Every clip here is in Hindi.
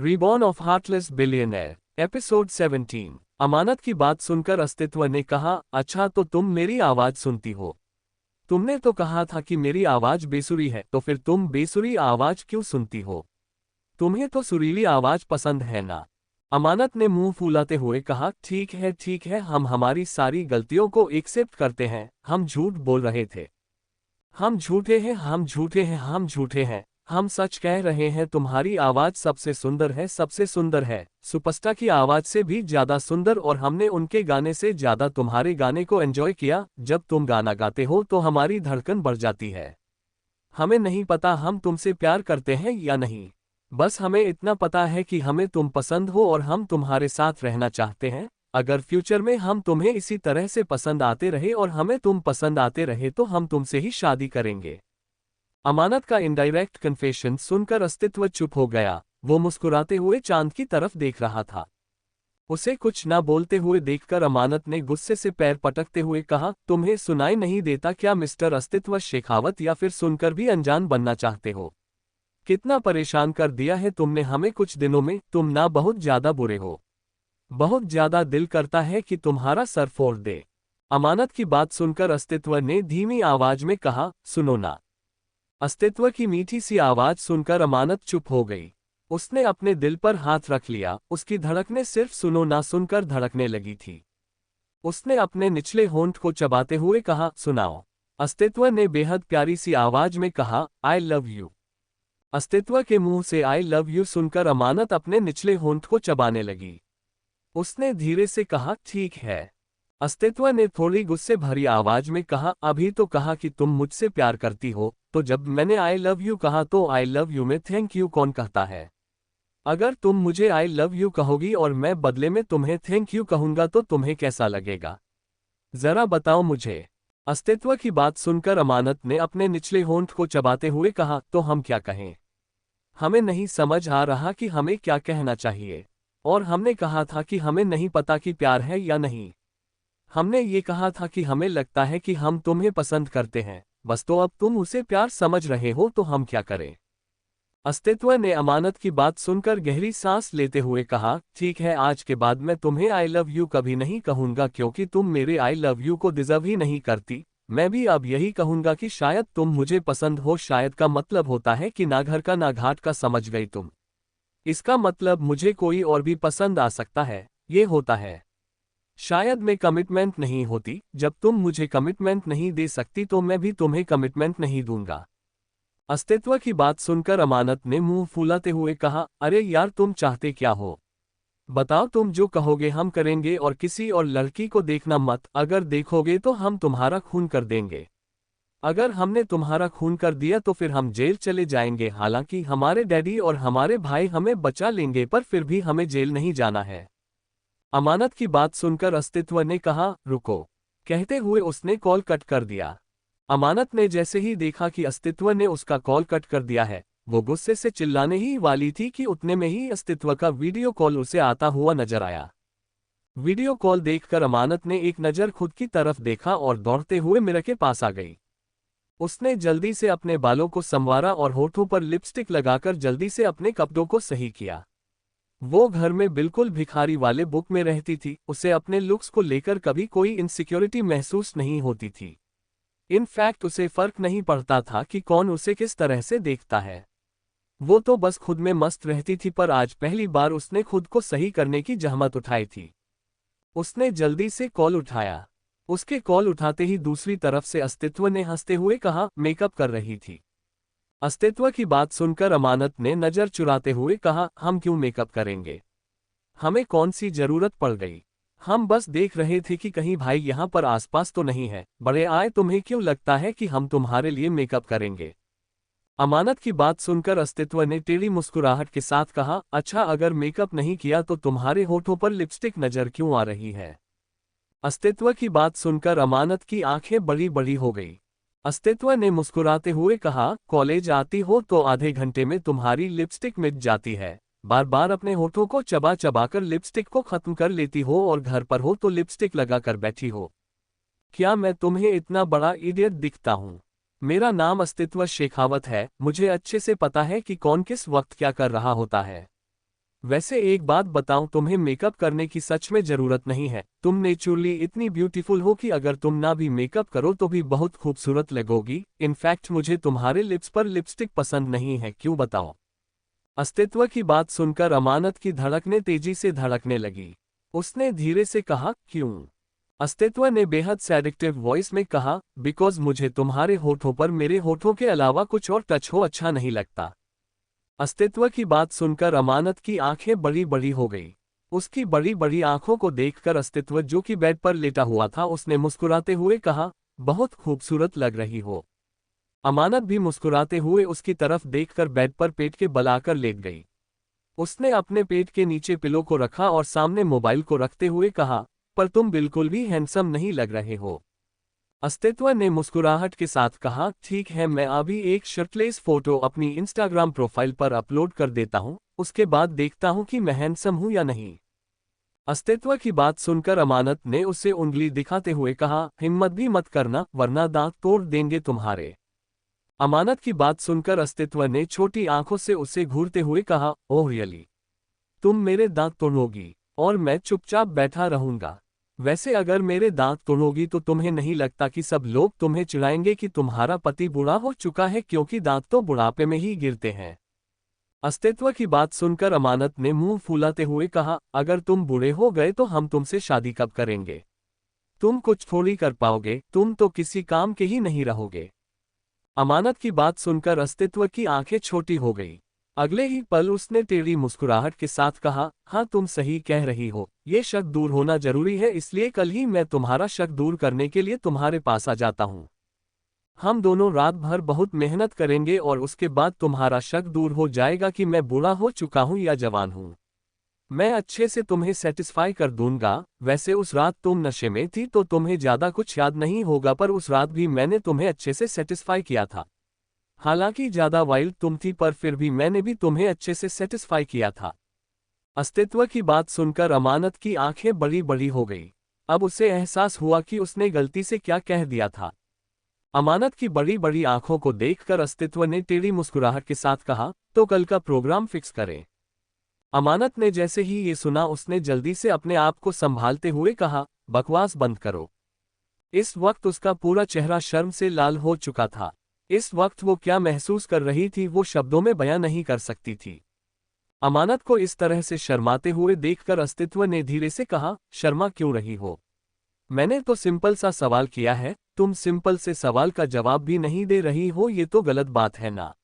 Reborn of heartless billionaire episode 17। अमानत की बात सुनकर अस्तित्व ने कहा, अच्छा तो तुम मेरी आवाज सुनती हो। तुमने तो कहा था कि मेरी आवाज बेसुरी है, तो फिर तुम बेसुरी आवाज क्यों सुनती हो? तुम्हें तो सुरीली आवाज पसंद है ना? अमानत ने मुंह फुलाते हुए कहा, ठीक है, हम हमारी सारी गलतियों को एक्सेप्ट करते हैं। हम झूठ बोल रहे थे। हम झूठे हैं, हम झूठे हैं, हम झूठे हैं। हम सच कह रहे हैं, तुम्हारी आवाज सबसे सुंदर है, सबसे सुंदर है, सुपरस्टार की आवाज से भी ज्यादा सुंदर। और हमने उनके गाने से ज्यादा तुम्हारे गाने को एंजॉय किया। जब तुम गाना गाते हो तो हमारी धड़कन बढ़ जाती है। हमें नहीं पता हम तुमसे प्यार करते हैं या नहीं। बस हमें इतना पता है कि हमें तुम पसंद हो और हम तुम्हारे साथ रहना चाहते हैं। अगर फ्यूचर में हम तुम्हें इसी तरह से पसंद आते रहे और हमें तुम पसंद आते रहे तो हम तुमसे ही शादी करेंगे। अमानत का इनडायरेक्ट कन्फेशन सुनकर अस्तित्व चुप हो गया। वो मुस्कुराते हुए चांद की तरफ देख रहा था। उसे कुछ ना बोलते हुए देखकर अमानत ने गुस्से से पैर पटकते हुए कहा, तुम्हें सुनाई नहीं देता क्या मिस्टर अस्तित्व शेखावत, या फिर सुनकर भी अनजान बनना चाहते हो? कितना परेशान कर दिया है तुमने हमें कुछ दिनों में। तुम ना बहुत ज्यादा बुरे हो। बहुत ज्यादा दिल करता है कि तुम्हारा सर फोड़ दे। अमानत की बात सुनकर अस्तित्व ने धीमी आवाज में कहा, सुनो ना। अस्तित्व की मीठी सी आवाज सुनकर अमानत चुप हो गई। उसने अपने दिल पर हाथ रख लिया। उसकी धड़कनें सिर्फ सुनो ना सुनकर धड़कने लगी थी। उसने अपने निचले होंठ को चबाते हुए कहा, सुनाओ। अस्तित्व ने बेहद प्यारी सी आवाज में कहा, आई लव यू। अस्तित्व के मुंह से आई लव यू सुनकर अमानत अपने निचले होंठ को चबाने लगी। उसने धीरे से कहा, ठीक है। अस्तित्व ने थोड़ी गुस्से भरी आवाज में कहा, अभी तो कहा कि तुम मुझसे प्यार करती हो, तो जब मैंने आई लव यू कहा तो आई लव यू में थैंक यू कौन कहता है? अगर तुम मुझे आई लव यू कहोगी और मैं बदले में तुम्हें थैंक यू कहूंगा तो तुम्हें कैसा लगेगा? जरा बताओ मुझे। अस्तित्व की बात सुनकर अमानत ने अपने निचले होंठ को चबाते हुए कहा, तो हम क्या कहें? हमें नहीं समझ आ रहा कि हमें क्या कहना चाहिए। और हमने कहा था कि हमें नहीं पता कि प्यार है या नहीं। हमने ये कहा था कि हमें लगता है कि हम तुम्हें पसंद करते हैं, बस तो अब तुम उसे प्यार समझ रहे हो तो हम क्या करें? अस्तित्व ने अमानत की बात सुनकर गहरी सांस लेते हुए कहा, ठीक है, आज के बाद मैं तुम्हें आई लव यू कभी नहीं कहूंगा क्योंकि तुम मेरे आई लव यू को डिजर्व ही नहीं करती। मैं भी अब यही कहूंगा कि शायद तुम मुझे पसंद हो। शायद का मतलब होता है कि ना घर का ना घाट का, समझ गई तुम? इसका मतलब मुझे कोई और भी पसंद आ सकता है, ये होता है। शायद मैं कमिटमेंट नहीं होती। जब तुम मुझे कमिटमेंट नहीं दे सकती तो मैं भी तुम्हें कमिटमेंट नहीं दूंगा। अस्तित्व की बात सुनकर अमानत ने मुंह फुलाते हुए कहा, अरे यार, तुम चाहते क्या हो? बताओ, तुम जो कहोगे हम करेंगे और किसी और लड़की को देखना मत। अगर देखोगे तो हम तुम्हारा खून कर देंगे। अगर हमने तुम्हारा खून कर दिया तो फिर हम जेल चले जाएंगे। हालांकि हमारे डैडी और हमारे भाई हमें बचा लेंगे, पर फिर भी हमें जेल नहीं जाना है। अमानत की बात सुनकर अस्तित्व ने कहा, रुको। कहते हुए उसने कॉल कट कर दिया। अमानत ने जैसे ही देखा कि अस्तित्व ने उसका कॉल कट कर दिया है, वो गुस्से से चिल्लाने ही वाली थी कि उतने में ही अस्तित्व का वीडियो कॉल उसे आता हुआ नजर आया। वीडियो कॉल देखकर अमानत ने एक नज़र खुद की तरफ देखा और दौड़ते हुए मिरर के पास आ गई। उसने जल्दी से अपने बालों को संवारा और होठों पर लिपस्टिक लगाकर जल्दी से अपने कपड़ों को सही किया। वो घर में बिल्कुल भिखारी वाले बुक में रहती थी। उसे अपने लुक्स को लेकर कभी कोई इनसिक्योरिटी महसूस नहीं होती थी। इनफैक्ट उसे फर्क नहीं पड़ता था कि कौन उसे किस तरह से देखता है। वो तो बस खुद में मस्त रहती थी, पर आज पहली बार उसने खुद को सही करने की जहमत उठाई थी। उसने जल्दी से कॉल उठाया। उसके कॉल उठाते ही दूसरी तरफ से अस्तित्व ने हंसते हुए कहा, मेकअप कर रही थी। अस्तित्व की बात सुनकर अमानत ने नजर चुराते हुए कहा, हम क्यों मेकअप करेंगे? हमें कौन सी जरूरत पड़ गई? हम बस देख रहे थे कि कहीं भाई यहाँ पर आसपास तो नहीं है। बड़े आए, तुम्हें क्यों लगता है कि हम तुम्हारे लिए मेकअप करेंगे? अमानत की बात सुनकर अस्तित्व ने टेढ़ी मुस्कुराहट के साथ कहा, अच्छा, अगर मेकअप नहीं किया तो तुम्हारे होठों पर लिपस्टिक नजर क्यों आ रही है? अस्तित्व की बात सुनकर अमानत की आंखें बड़ी बड़ी हो गई। अस्तित्व ने मुस्कुराते हुए कहा, कॉलेज आती हो तो आधे घंटे में तुम्हारी लिपस्टिक मिट जाती है। बार बार अपने होठों को चबा चबाकर लिपस्टिक को खत्म कर लेती हो और घर पर हो तो लिपस्टिक लगाकर बैठी हो। क्या मैं तुम्हें इतना बड़ा इडियट दिखता हूँ? मेरा नाम अस्तित्व शेखावत है। मुझे अच्छे से पता है कि कौन किस वक्त क्या कर रहा होता है। वैसे एक बात बताऊं, तुम्हें मेकअप करने की सच में जरूरत नहीं है। तुम नेचुरली इतनी ब्यूटीफुल हो कि अगर तुम ना भी मेकअप करो तो भी बहुत खूबसूरत लगोगी। इनफैक्ट मुझे तुम्हारे लिप्स पर लिपस्टिक पसंद नहीं है, क्यों बताओ। अस्तित्व की बात सुनकर अमानत की धड़कनें तेजी से धड़कने लगी। उसने धीरे से कहा, क्यों? अस्तित्व ने बेहद सैडिक्टिव वॉइस में कहा, बिकॉज मुझे तुम्हारे होठों पर मेरे होठों के अलावा कुछ और टच हो अच्छा नहीं लगता। अस्तित्व की बात सुनकर अमानत की आंखें बड़ी बड़ी हो गई। उसकी बड़ी बड़ी आंखों को देखकर अस्तित्व, जो कि बेड पर लेटा हुआ था, उसने मुस्कुराते हुए कहा, बहुत खूबसूरत लग रही हो। अमानत भी मुस्कुराते हुए उसकी तरफ देखकर बेड पर पेट के बल आकर लेट गई। उसने अपने पेट के नीचे पिलो को रखा और सामने मोबाइल को रखते हुए कहा, पर तुम बिल्कुल भी हैंडसम नहीं लग रहे हो। अस्तित्व ने मुस्कुराहट के साथ कहा, ठीक है, मैं अभी एक शर्टलेस फोटो अपनी इंस्टाग्राम प्रोफाइल पर अपलोड कर देता हूं, उसके बाद देखता हूं कि मैं हैंडसम हूं या नहीं। अस्तित्व की बात सुनकर अमानत ने उसे उंगली दिखाते हुए कहा, हिम्मत भी मत करना वरना दांत तोड़ देंगे तुम्हारे। अमानत की बात सुनकर अस्तित्व ने छोटी आंखों से उसे घूरते हुए कहा, ओह रियली? तुम मेरे दांत तोड़ोगी और मैं चुपचाप बैठा रहूंगा? वैसे अगर मेरे दांत तोड़ोगी तो तुम्हें नहीं लगता कि सब लोग तुम्हें चिढ़ाएंगे कि तुम्हारा पति बूढ़ा हो चुका है, क्योंकि दांत तो बुढ़ापे में ही गिरते हैं। अस्तित्व की बात सुनकर अमानत ने मुंह फुलाते हुए कहा, अगर तुम बूढ़े हो गए तो हम तुमसे शादी कब करेंगे? तुम कुछ थोड़ी कर पाओगे, तुम तो किसी काम के ही नहीं रहोगे। अमानत की बात सुनकर अस्तित्व की आंखें छोटी हो गई। अगले ही पल उसने टेढ़ी मुस्कुराहट के साथ कहा, हाँ तुम सही कह रही हो, ये शक दूर होना जरूरी है, इसलिए कल ही मैं तुम्हारा शक दूर करने के लिए तुम्हारे पास आ जाता हूँ। हम दोनों रात भर बहुत मेहनत करेंगे और उसके बाद तुम्हारा शक दूर हो जाएगा कि मैं बूढ़ा हो चुका हूँ या जवान हूँ। मैं अच्छे से तुम्हें सेटिस्फाई कर दूंगा। वैसे उस रात तुम नशे में थी तो तुम्हें ज्यादा कुछ याद नहीं होगा, पर उस रात भी मैंने तुम्हें अच्छे से सेटिस्फाई किया था। हालांकि ज्यादा वाइल्ड तुम थी, पर फिर भी मैंने भी तुम्हें अच्छे से सेटिस्फाई किया था। अस्तित्व की बात सुनकर अमानत की आंखें बड़ी बड़ी हो गई। अब उसे एहसास हुआ कि उसने गलती से क्या कह दिया था। अमानत की बड़ी बड़ी आंखों को देखकर अस्तित्व ने टेढ़ी मुस्कुराहट के साथ कहा, तो कल का प्रोग्राम फिक्स करें। अमानत ने जैसे ही ये सुना उसने जल्दी से अपने आप को संभालते हुए कहा, बकवास बंद करो। इस वक्त उसका पूरा चेहरा शर्म से लाल हो चुका था। इस वक्त वो क्या महसूस कर रही थी वो शब्दों में बयां नहीं कर सकती थी। अमानत को इस तरह से शर्माते हुए देखकर अस्तित्व ने धीरे से कहा, शर्मा क्यों रही हो? मैंने तो सिंपल सा सवाल किया है, तुम सिंपल से सवाल का जवाब भी नहीं दे रही हो, ये तो गलत बात है ना।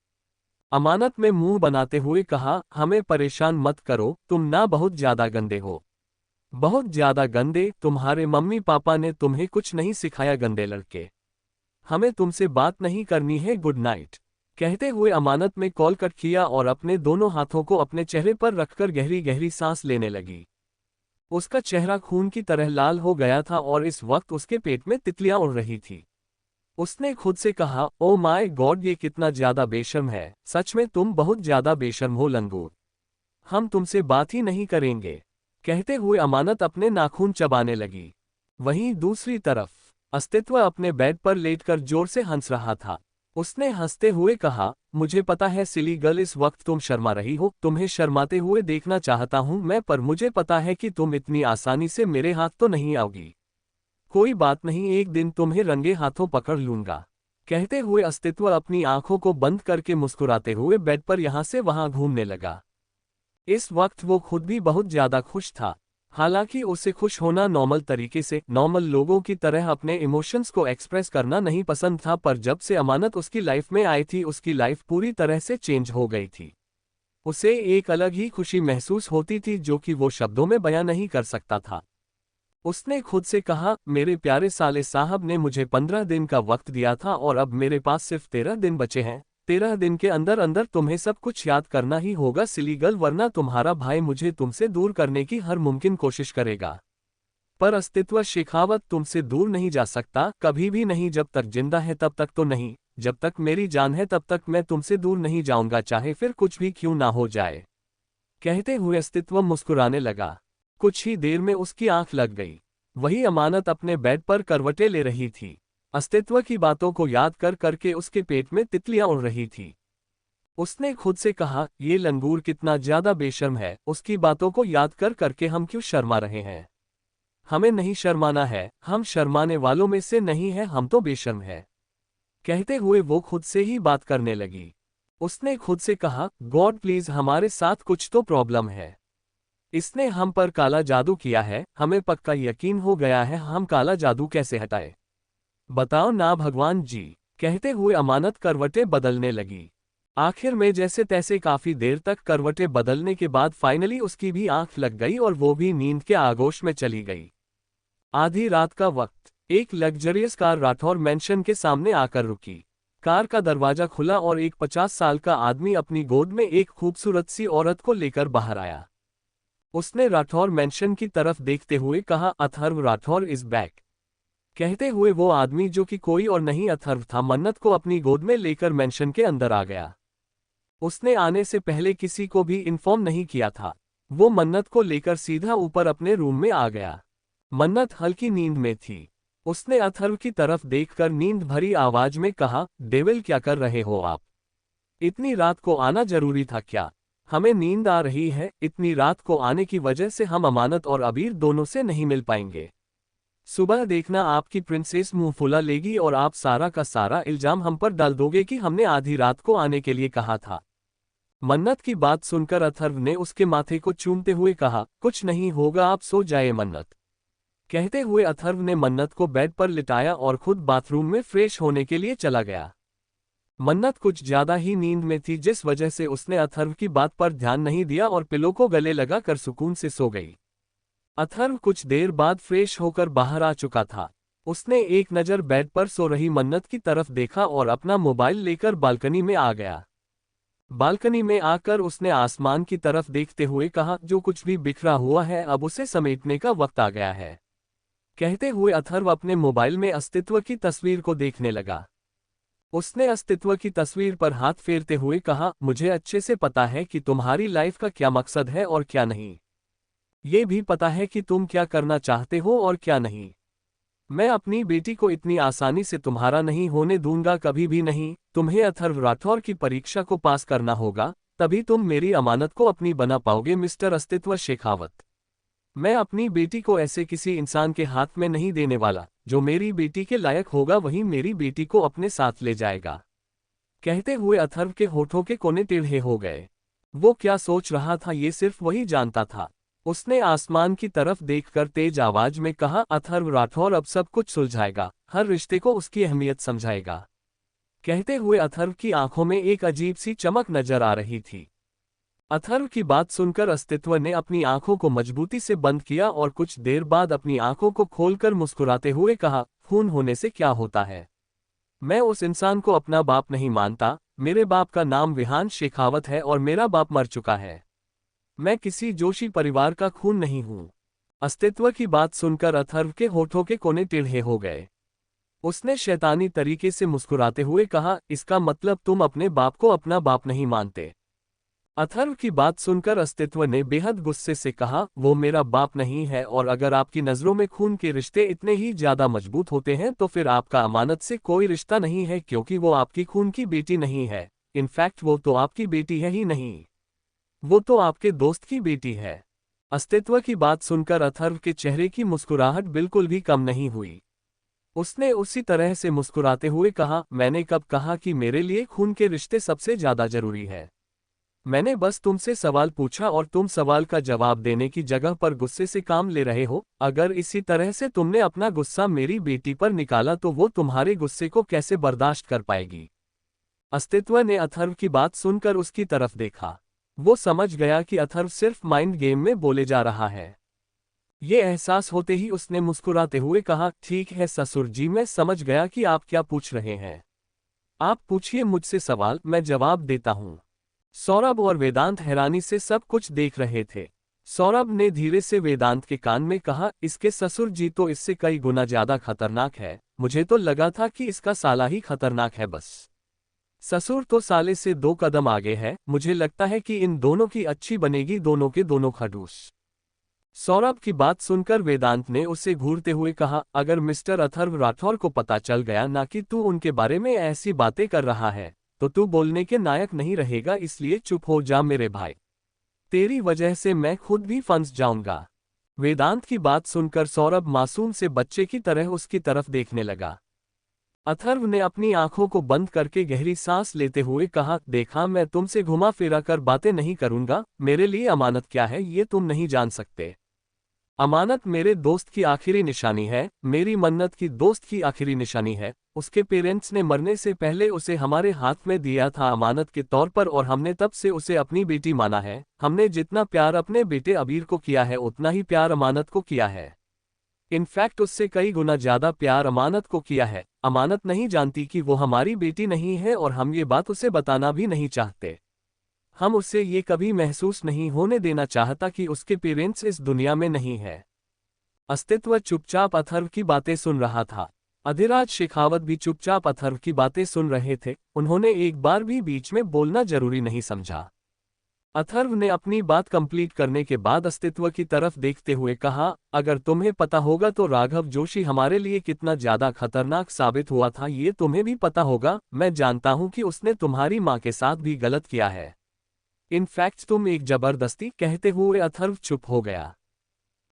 अमानत में मुंह बनाते हुए कहा, हमें परेशान मत करो, तुम ना बहुत ज्यादा गंदे हो। बहुत ज्यादा गंदे? तुम्हारे मम्मी पापा ने तुम्हें कुछ नहीं सिखाया गंदे लड़के। हमें तुमसे बात नहीं करनी है, गुड नाइट। कहते हुए अमानत में कॉल कट किया और अपने दोनों हाथों को अपने चेहरे पर रखकर गहरी गहरी सांस लेने लगी। उसका चेहरा खून की तरह लाल हो गया था और इस वक्त उसके पेट में तितलियां उड़ रही थी। उसने खुद से कहा, ओ माय गॉड, ये कितना ज्यादा बेशर्म है। सच में तुम बहुत ज्यादा बेशर्म हो लंगूर। हम तुमसे बात ही नहीं करेंगे। कहते हुए अमानत अपने नाखून चबाने लगी। वहीं दूसरी तरफ अस्तित्व अपने बेड पर लेटकर जोर से हंस रहा था। उसने हंसते हुए कहा, मुझे पता है सिली गर्ल, इस वक्त तुम शर्मा रही हो, तुम्हें शर्माते हुए देखना चाहता हूं मैं, पर मुझे पता है कि तुम इतनी आसानी से मेरे हाथ तो नहीं आओगी। कोई बात नहीं, एक दिन तुम्हें रंगे हाथों पकड़ लूंगा। कहते हुए अस्तित्व अपनी आंखों को बंद करके मुस्कुराते हुए बेड पर यहां से वहां घूमने लगा। इस वक्त वो खुद भी बहुत ज्यादा खुश था। हालांकि उसे खुश होना नॉर्मल तरीके से, नॉर्मल लोगों की तरह अपने इमोशंस को एक्सप्रेस करना नहीं पसंद था, पर जब से अमानत उसकी लाइफ में आई थी उसकी लाइफ पूरी तरह से चेंज हो गई थी। उसे एक अलग ही खुशी महसूस होती थी जो कि वो शब्दों में बयां नहीं कर सकता था। उसने खुद से कहा, मेरे प्यारे साले साहब ने मुझे 15 दिन का वक्त दिया था और अब मेरे पास सिर्फ 13 दिन बचे हैं। 13 दिन के अंदर अंदर तुम्हें सब कुछ याद करना ही होगा सिली गर्ल, वरना तुम्हारा भाई मुझे तुमसे दूर करने की हर मुमकिन कोशिश करेगा। पर अस्तित्व शेखावत तुमसे दूर नहीं जा सकता, कभी भी नहीं। जब तक जिंदा है तब तक तो नहीं, जब तक मेरी जान है तब तक मैं तुमसे दूर नहीं जाऊंगा, चाहे फिर कुछ भी क्यों ना हो जाए। कहते हुए अस्तित्व मुस्कुराने लगा। कुछ ही देर में उसकी आंख लग गई। वही अमानत अपने बेड पर करवटें ले रही थी। अस्तित्व की बातों को याद कर करके उसके पेट में तितलियां उड़ रही थी। उसने खुद से कहा, ये लंगूर कितना ज्यादा बेशर्म है, उसकी बातों को याद कर करके हम क्यों शर्मा रहे हैं। हमें नहीं शर्माना है, हम शर्माने वालों में से नहीं है, हम तो बेशर्म है। कहते हुए वो खुद से ही बात करने लगी। उसने खुद से कहा, गॉड प्लीज हमारे साथ कुछ तो प्रॉब्लम है। इसने हम पर काला जादू किया है, हमें पक्का यकीन हो गया है, हम काला जादू कैसे हटाए, बताओ ना भगवान जी। कहते हुए अमानत करवटें बदलने लगी। आखिर में जैसे तैसे काफी देर तक करवटें बदलने के बाद फाइनली उसकी भी आंख लग गई और वो भी नींद के आगोश में चली गई। आधी रात का वक्त, एक लग्जरियस कार राठौर मैंशन के सामने आकर रुकी। कार का दरवाजा खुला और एक 50 साल का आदमी अपनी गोद में एक खूबसूरत सी औरत को लेकर बाहर आया। उसने राठौर मैंशन की तरफ देखते हुए कहा, अथर्व राठौर इज बैक। कहते हुए वो आदमी, जो कि कोई और नहीं अथर्व था, मन्नत को अपनी गोद में लेकर मैंशन के अंदर आ गया। उसने आने से पहले किसी को भी इन्फॉर्म नहीं किया था। वो मन्नत को लेकर सीधा ऊपर अपने रूम में आ गया। मन्नत हल्की नींद में थी। उसने अथर्व की तरफ देखकर नींद भरी आवाज में कहा, डेविल क्या कर रहे हो आप? इतनी रात को आना जरूरी था क्या? हमें नींद आ रही है, इतनी रात को आने की वजह से हम अमानत और अबीर दोनों से नहीं मिल पाएंगे। सुबह देखना आपकी प्रिंसेस मुंह फुला लेगी और आप सारा का सारा इल्जाम हम पर डाल दोगे कि हमने आधी रात को आने के लिए कहा था। मन्नत की बात सुनकर अथर्व ने उसके माथे को चूमते हुए कहा, कुछ नहीं होगा, आप सो जाए मन्नत। कहते हुए अथर्व ने मन्नत को बेड पर लिटाया और खुद बाथरूम में फ्रेश होने के लिए चला गया। मन्नत कुछ ज्यादा ही नींद में थी, जिस वजह से उसने अथर्व की बात पर ध्यान नहीं दिया और पिलो को गले लगा कर सुकून से सो गई। अथर्व कुछ देर बाद फ्रेश होकर बाहर आ चुका था। उसने एक नज़र बेड पर सो रही मन्नत की तरफ देखा और अपना मोबाइल लेकर बालकनी में आ गया। बालकनी में आकर उसने आसमान की तरफ देखते हुए कहा, जो कुछ भी बिखरा हुआ है अब उसे समेटने का वक्त आ गया है। कहते हुए अथर्व अपने मोबाइल में अस्तित्व की तस्वीर को देखने लगा। उसने अस्तित्व की तस्वीर पर हाथ फेरते हुए कहा, मुझे अच्छे से पता है कि तुम्हारी लाइफ का क्या मकसद है और क्या नहीं। ये भी पता है कि तुम क्या करना चाहते हो और क्या नहीं। मैं अपनी बेटी को इतनी आसानी से तुम्हारा नहीं होने दूंगा, कभी भी नहीं। तुम्हें अथर्व राठौर की परीक्षा को पास करना होगा, तभी तुम मेरी अमानत को अपनी बना पाओगे मिस्टर अस्तित्व शेखावत। मैं अपनी बेटी को ऐसे किसी इंसान के हाथ में नहीं देने वाला। जो मेरी बेटी के लायक होगा वही मेरी बेटी को अपने साथ ले जाएगा। कहते हुए अथर्व के होठों के कोने टेढ़े हो गए। वो क्या सोच रहा था ये सिर्फ वही जानता था। उसने आसमान की तरफ देखकर तेज आवाज में कहा, अथर्व राठौर अब सब कुछ सुलझाएगा, हर रिश्ते को उसकी अहमियत समझाएगा। कहते हुए अथर्व की आंखों में एक अजीब सी चमक नजर आ रही थी। अथर्व की बात सुनकर अस्तित्व ने अपनी आंखों को मजबूती से बंद किया और कुछ देर बाद अपनी आंखों को खोलकर मुस्कुराते हुए कहा, खून होने से क्या होता है? मैं उस इंसान को अपना बाप नहीं मानता। मेरे बाप का नाम विहान शेखावत है और मेरा बाप मर चुका है। मैं किसी जोशी परिवार का खून नहीं हूं। अस्तित्व की बात सुनकर अथर्व के होठों के कोने टेढ़े हो गए। उसने शैतानी तरीके से मुस्कुराते हुए कहा, इसका मतलब तुम अपने बाप को अपना बाप नहीं मानते? अथर्व की बात सुनकर अस्तित्व ने बेहद गुस्से से कहा, वो मेरा बाप नहीं है और अगर आपकी नज़रों में खून के रिश्ते इतने ही ज्यादा मजबूत होते हैं तो फिर आपका अमानत से कोई रिश्ता नहीं है, क्योंकि वो आपकी खून की बेटी नहीं है। इनफैक्ट वो तो आपकी बेटी है ही नहीं, वो तो आपके दोस्त की बेटी है। अस्तित्व की बात सुनकर अथर्व के चेहरे की मुस्कुराहट बिल्कुल भी कम नहीं हुई। उसने उसी तरह से मुस्कुराते हुए कहा, मैंने कब कहा कि मेरे लिए खून के रिश्ते सबसे ज्यादा जरूरी है? मैंने बस तुमसे सवाल पूछा और तुम सवाल का जवाब देने की जगह पर गुस्से से काम ले रहे हो। अगर इसी तरह से तुमने अपना गुस्सा मेरी बेटी पर निकाला तो वो तुम्हारे गुस्से को कैसे बर्दाश्त कर पाएगी? अस्तित्व ने अथर्व की बात सुनकर उसकी तरफ देखा। वो समझ गया कि अथर्व सिर्फ माइंड गेम में बोले जा रहा है। ये एहसास होते ही उसने मुस्कुराते हुए कहा, ठीक है ससुर जी, मैं समझ गया कि आप क्या पूछ रहे हैं। आप पूछिए मुझसे सवाल, मैं जवाब देता हूँ। सौरभ और वेदांत हैरानी से सब कुछ देख रहे थे। सौरभ ने धीरे से वेदांत के कान में कहा, इसके ससुर जी तो इससे कई गुना ज्यादा खतरनाक है। मुझे तो लगा था कि इसका साला ही खतरनाक है बस। ससुर तो साले से 2 कदम आगे है। मुझे लगता है कि इन दोनों की अच्छी बनेगी, दोनों के दोनों खड़ूस। सौरभ की बात सुनकर वेदांत ने उससे घूरते हुए कहा, अगर मिस्टर अथर्व राठौर को पता चल गया ना कि तू उनके बारे में ऐसी बातें कर रहा है तो तू बोलने के नायक नहीं रहेगा, इसलिए चुप हो जा मेरे भाई। तेरी वजह से मैं खुद भी फंस जाऊंगा। वेदांत की बात सुनकर सौरभ मासूम से बच्चे की तरह उसकी तरफ देखने लगा। अथर्व ने अपनी आंखों को बंद करके गहरी सांस लेते हुए कहा, देखा, मैं तुमसे घुमा फिरा कर बातें नहीं करूंगा। मेरे लिए अमानत क्या है ये तुम नहीं जान सकते। अमानत मेरे दोस्त की आखिरी निशानी है, मेरी मन्नत की दोस्त की आखिरी निशानी है। उसके पेरेंट्स ने मरने से पहले उसे हमारे हाथ में दिया था अमानत के तौर पर, और हमने तब से उसे अपनी बेटी माना है। हमने जितना प्यार अपने बेटे अबीर को किया है उतना ही प्यार अमानत को किया है। इनफैक्ट उससे कई गुना ज्यादा प्यार अमानत को किया है। अमानत नहीं जानती कि वो हमारी बेटी नहीं है, और हम ये बात उसे बताना भी नहीं चाहते। हम उसे ये कभी महसूस नहीं होने देना चाहता कि उसके पेरेंट्स इस दुनिया में नहीं है। अस्तित्व चुपचाप अथर्व की बातें सुन रहा था। अधिराज शेखावत भी चुपचाप अथर्व की बातें सुन रहे थे। उन्होंने एक बार भी बीच में बोलना जरूरी नहीं समझा। अथर्व ने अपनी बात कंप्लीट करने के बाद अस्तित्व की तरफ देखते हुए कहा, अगर तुम्हें पता होगा तो राघव जोशी हमारे लिए कितना ज्यादा खतरनाक साबित हुआ था ये तुम्हें भी पता होगा। मैं जानता हूं कि उसने तुम्हारी मां के साथ भी गलत किया है। इनफैक्ट तुम एक जबरदस्ती। कहते हुए अथर्व चुप हो गया।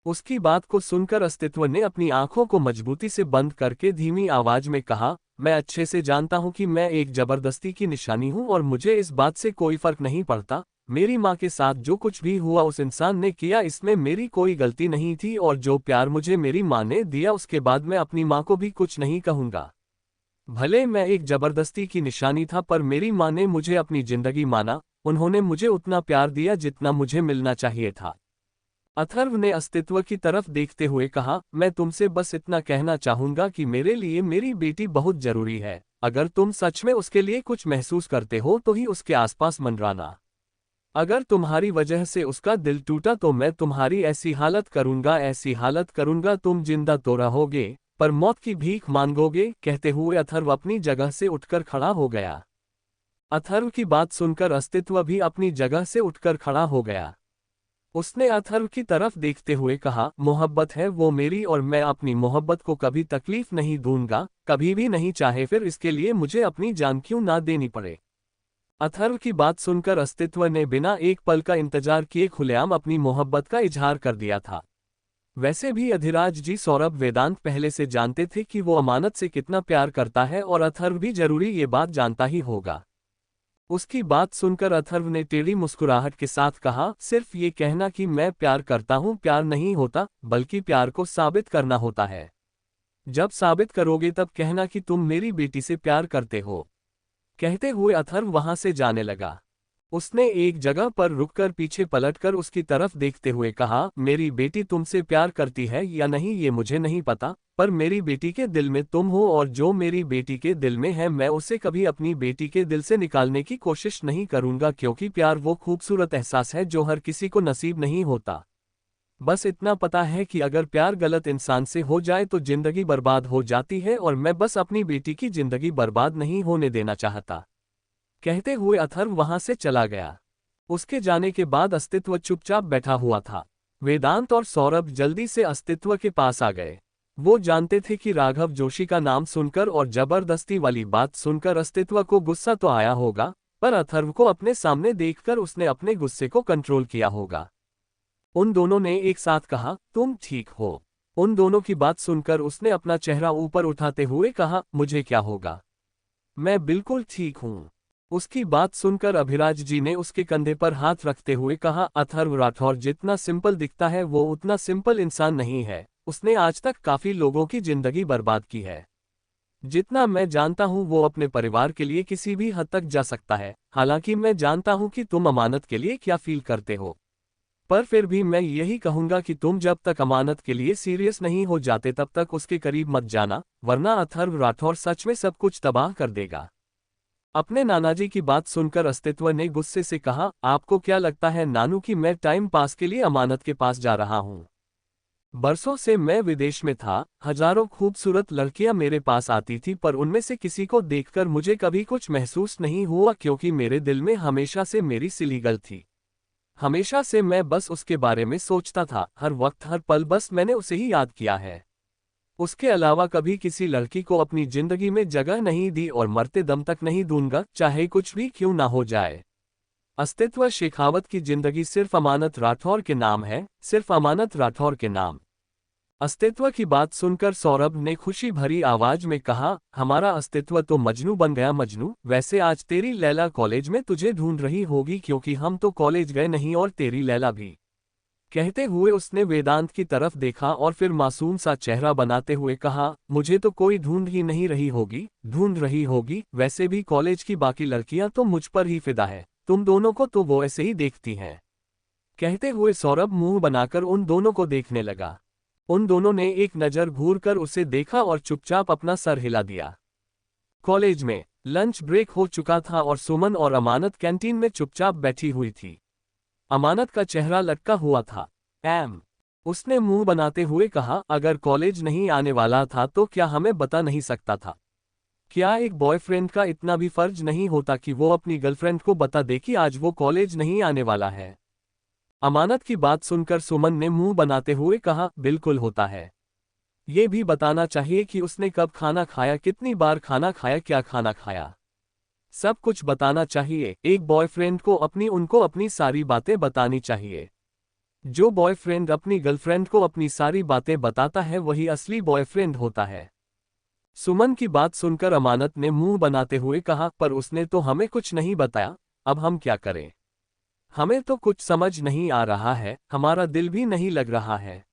उसकी बात को सुनकर अस्तित्व ने अपनी आंखों को मजबूती से बंद करके धीमी आवाज में कहा, मैं अच्छे से जानता हूं कि मैं एक जबरदस्ती की निशानी हूं, और मुझे इस बात से कोई फर्क नहीं पड़ता। मेरी मां के साथ जो कुछ भी हुआ उस इंसान ने किया, इसमें मेरी कोई गलती नहीं थी, और जो प्यार मुझे मेरी मां ने दिया उसके बाद मैं अपनी मां को भी कुछ नहीं कहूंगा। भले मैं एक जबरदस्ती की निशानी था, पर मेरी मां ने मुझे अपनी जिंदगी माना। उन्होंने मुझे उतना प्यार दिया जितना मुझे मिलना चाहिए था। अथर्व ने अस्तित्व की तरफ देखते हुए कहा, मैं तुमसे बस इतना कहना चाहूंगा कि मेरे लिए मेरी बेटी बहुत जरूरी है। अगर तुम सच में उसके लिए कुछ महसूस करते हो तो ही उसके आसपास मंडराना। अगर तुम्हारी वजह से उसका दिल टूटा तो मैं तुम्हारी ऐसी हालत करूंगा तुम जिंदा तो रहोगे पर मौत की भीख मांगोगे। कहते हुए अथर्व अपनी जगह से उठकर खड़ा हो गया। अथर्व की बात सुनकर अस्तित्व भी अपनी जगह से उठकर खड़ा हो गया। उसने अथर्व की तरफ देखते हुए कहा, मोहब्बत है वो मेरी, और मैं अपनी मोहब्बत को कभी तकलीफ नहीं दूंगा, कभी भी नहीं, चाहे फिर इसके लिए मुझे अपनी जान क्यों ना देनी पड़े। अथर्व की बात सुनकर अस्तित्व ने बिना एक पल का इंतजार किए खुलेआम अपनी मोहब्बत का इजहार कर दिया था। वैसे भी अधिराज जी सौरभ वेदांत पहले से जानते थे कि वो अमानत से कितना प्यार करता है, और अथर्व भी जरूरी ये बात जानता ही होगा। उसकी बात सुनकर अथर्व ने टेढ़ी मुस्कुराहट के साथ कहा, सिर्फ ये कहना कि मैं प्यार करता हूँ प्यार नहीं होता, बल्कि प्यार को साबित करना होता है। जब साबित करोगे तब कहना कि तुम मेरी बेटी से प्यार करते हो। कहते हुए अथर्व वहां से जाने लगा। उसने एक जगह पर रुककर पीछे पलटकर उसकी तरफ देखते हुए कहा, मेरी बेटी तुमसे प्यार करती है या नहीं ये मुझे नहीं पता, पर मेरी बेटी के दिल में तुम हो, और जो मेरी बेटी के दिल में है मैं उसे कभी अपनी बेटी के दिल से निकालने की कोशिश नहीं करूंगा, क्योंकि प्यार वो खूबसूरत एहसास है जो हर किसी को नसीब नहीं होता। बस इतना पता है कि अगर प्यार गलत इंसान से हो जाए तो जिंदगी बर्बाद हो जाती है, और मैं बस अपनी बेटी की जिंदगी बर्बाद नहीं होने देना चाहता। कहते हुए अथर्व वहां से चला गया। उसके जाने के बाद अस्तित्व चुपचाप बैठा हुआ था। वेदांत और सौरभ जल्दी से अस्तित्व के पास आ गए। वो जानते थे कि राघव जोशी का नाम सुनकर और जबरदस्ती वाली बात सुनकर अस्तित्व को गुस्सा तो आया होगा, पर अथर्व को अपने सामने देखकर उसने अपने गुस्से को कंट्रोल किया होगा। उन दोनों ने एक साथ कहा, तुम ठीक हो। उन दोनों की बात सुनकर उसने अपना चेहरा ऊपर उठाते हुए कहा, मुझे क्या होगा, मैं बिल्कुल ठीक हूं। उसकी बात सुनकर अभिराज जी ने उसके कंधे पर हाथ रखते हुए कहा, अथर्व राठौर जितना सिंपल दिखता है वो उतना सिंपल इंसान नहीं है। उसने आज तक काफी लोगों की जिंदगी बर्बाद की है। जितना मैं जानता हूं वो अपने परिवार के लिए किसी भी हद तक जा सकता है। हालांकि मैं जानता हूं कि तुम अमानत के लिए क्या फील करते हो, पर फिर भी मैं यही कहूंगा कि तुम जब तक अमानत के लिए सीरियस नहीं हो जाते तब तक उसके करीब मत जाना, वरना अथर्व राठौर सच में सब कुछ तबाह कर देगा। अपने नानाजी की बात सुनकर अस्तित्व ने गुस्से से कहा, आपको क्या लगता है नानू कि मैं टाइम पास के लिए अमानत के पास जा रहा हूं? बरसों से मैं विदेश में था, हजारों खूबसूरत लड़कियां मेरे पास आती थी, पर उनमें से किसी को देखकर मुझे कभी कुछ महसूस नहीं हुआ, क्योंकि मेरे दिल में हमेशा से मेरी सिलीगल थी। हमेशा से मैं बस उसके बारे में सोचता था, हर वक्त हर पल बस मैंने उसे ही याद किया है। उसके अलावा कभी किसी लड़की को अपनी जिंदगी में जगह नहीं दी और मरते दम तक नहीं दूंगा, चाहे कुछ भी क्यों ना हो जाए। अस्तित्व शेखावत की जिंदगी सिर्फ अमानत राठौर के नाम है, सिर्फ अमानत राठौर के नाम। अस्तित्व की बात सुनकर सौरभ ने खुशी भरी आवाज में कहा, हमारा अस्तित्व तो मजनू बन गया मजनू। वैसे आज तेरी लैला कॉलेज में तुझे ढूंढ रही होगी, क्योंकि हम तो कॉलेज गए नहीं और तेरी लैला भी। कहते हुए उसने वेदांत की तरफ देखा और फिर मासूम सा चेहरा बनाते हुए कहा, मुझे तो कोई ढूंढ ही नहीं रही होगी। ढूंढ रही होगी? वैसे भी कॉलेज की बाकी लड़कियां तो मुझ पर ही फिदा है, तुम दोनों को तो वो ऐसे ही देखती हैं। कहते हुए सौरभ मुंह बनाकर उन दोनों को देखने लगा। उन दोनों ने एक नज़र घूरकर उसे देखा और चुपचाप अपना सर हिला दिया। कॉलेज में लंच ब्रेक हो चुका था और सुमन और अमानत कैंटीन में चुपचाप बैठी हुई थी। अमानत का चेहरा लटका हुआ था। उसने मुंह बनाते हुए कहा, अगर कॉलेज नहीं आने वाला था तो क्या हमें बता नहीं सकता था? क्या एक बॉयफ्रेंड का इतना भी फर्ज नहीं होता कि वो अपनी गर्लफ्रेंड को बता दे कि आज वो कॉलेज नहीं आने वाला है? अमानत की बात सुनकर सुमन ने मुंह बनाते हुए कहा, बिल्कुल होता है। ये भी बताना चाहिए कि उसने कब खाना खाया, कितनी बार खाना खाया, क्या खाना खाया। सब कुछ बताना चाहिए। एक बॉयफ्रेंड को उनको अपनी सारी बातें बतानी चाहिए। जो बॉयफ्रेंड अपनी गर्लफ्रेंड को अपनी सारी बातें बताता है वही असली बॉयफ्रेंड होता है। सुमन की बात सुनकर अमानत ने मुंह बनाते हुए कहा, पर उसने तो हमें कुछ नहीं बताया, अब हम क्या करें? हमें तो कुछ समझ नहीं आ रहा है, हमारा दिल भी नहीं लग रहा है।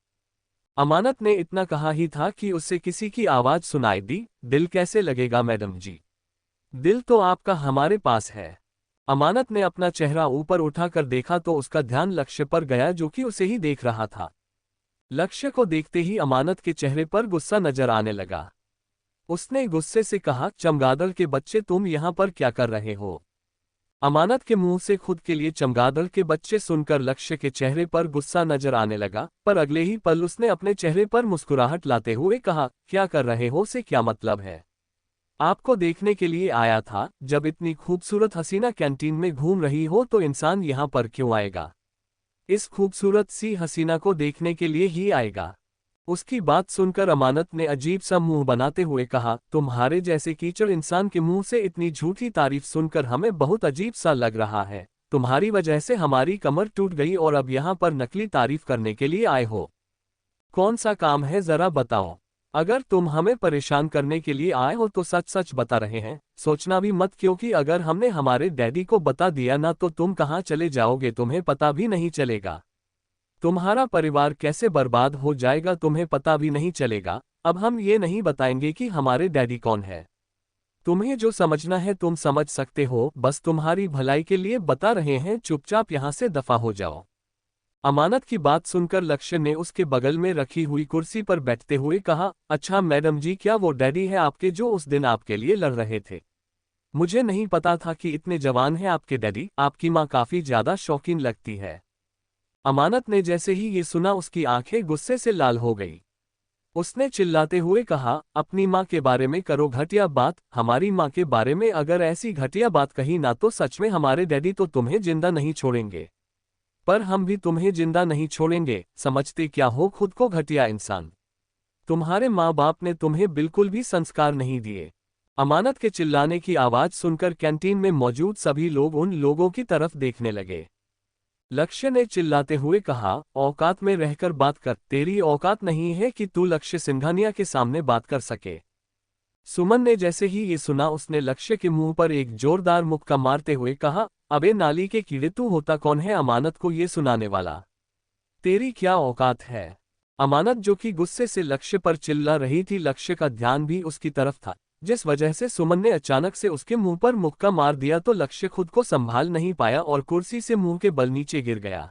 अमानत ने इतना कहा ही था कि उससे किसी की आवाज सुनाई दी। दिल कैसे लगेगा मैडम जी? दिल तो आपका हमारे पास है। अमानत ने अपना चेहरा ऊपर उठाकर देखा तो उसका ध्यान लक्ष्य पर गया, जो कि उसे ही देख रहा था। लक्ष्य को देखते ही अमानत के चेहरे पर गुस्सा नजर आने लगा। उसने गुस्से से कहा, चमगादड़ के बच्चे, तुम यहाँ पर क्या कर रहे हो? अमानत के मुंह से खुद के लिए चमगादड़ के बच्चे सुनकर लक्ष्य के चेहरे पर गुस्सा नजर आने लगा, पर अगले ही पल उसने अपने चेहरे पर मुस्कुराहट लाते हुए कहा, क्या कर रहे हो से क्या मतलब है? आपको देखने के लिए आया था। जब इतनी खूबसूरत हसीना कैंटीन में घूम रही हो तो इंसान यहाँ पर क्यों आएगा? इस खूबसूरत सी हसीना को देखने के लिए ही आएगा। उसकी बात सुनकर अमानत ने अजीब सा मुंह बनाते हुए कहा, तुम्हारे जैसे कीचड़ इंसान के मुंह से इतनी झूठी तारीफ सुनकर हमें बहुत अजीब सा लग रहा है। तुम्हारी वजह से हमारी कमर टूट गई और अब यहाँ पर नकली तारीफ करने के लिए आए हो। कौन सा काम है जरा बताओ। अगर तुम हमें परेशान करने के लिए आए हो तो सच सच बता रहे हैं, सोचना भी मत, क्योंकि अगर हमने हमारे डैडी को बता दिया ना तो तुम कहाँ चले जाओगे तुम्हें पता भी नहीं चलेगा। तुम्हारा परिवार कैसे बर्बाद हो जाएगा तुम्हें पता भी नहीं चलेगा। अब हम ये नहीं बताएंगे कि हमारे डैडी कौन है। तुम्हें जो समझना है तुम समझ सकते हो, बस तुम्हारी भलाई के लिए बता रहे हैं, चुपचाप यहाँ से दफा हो जाओ। अमानत की बात सुनकर लक्ष्य ने उसके बगल में रखी हुई कुर्सी पर बैठते हुए कहा, अच्छा मैडम जी, क्या वो डैडी है आपके जो उस दिन आपके लिए लड़ रहे थे? मुझे नहीं पता था कि इतने जवान हैं आपके डैडी। आपकी माँ काफी ज्यादा शौकीन लगती है। अमानत ने जैसे ही ये सुना उसकी आंखें गुस्से से लाल हो गई। उसने चिल्लाते हुए कहा, अपनी माँ के बारे में करो घटिया बात। हमारी माँ के बारे में अगर ऐसी घटिया बात कही ना तो सच में हमारे डैडी तो तुम्हें जिंदा नहीं छोड़ेंगे। पर हम भी तुम्हें जिंदा नहीं छोड़ेंगे। समझते क्या हो खुद को घटिया इंसान? तुम्हारे माँ बाप ने तुम्हें बिल्कुल भी संस्कार नहीं दिए। अमानत के चिल्लाने की आवाज सुनकर कैंटीन में मौजूद सभी लोग उन लोगों की तरफ देखने लगे। लक्ष्य ने चिल्लाते हुए कहा, औकात में रहकर बात कर। तेरी औकात नहीं है कि तू लक्ष्य सिंघानिया के सामने बात कर सके। सुमन ने जैसे ही ये सुना उसने लक्ष्य के मुंह पर एक जोरदार मुक्का मारते हुए कहा, अबे नाली के कीड़े, तू होता कौन है अमानत को ये सुनाने वाला? तेरी क्या औकात है? अमानत जो कि गुस्से से लक्ष्य पर चिल्ला रही थी, लक्ष्य का ध्यान भी उसकी तरफ था। जिस वजह से सुमन ने अचानक से उसके मुंह पर मुक्का मार दिया तो लक्ष्य खुद को संभाल नहीं पाया और कुर्सी से मुंह के बल नीचे गिर गया।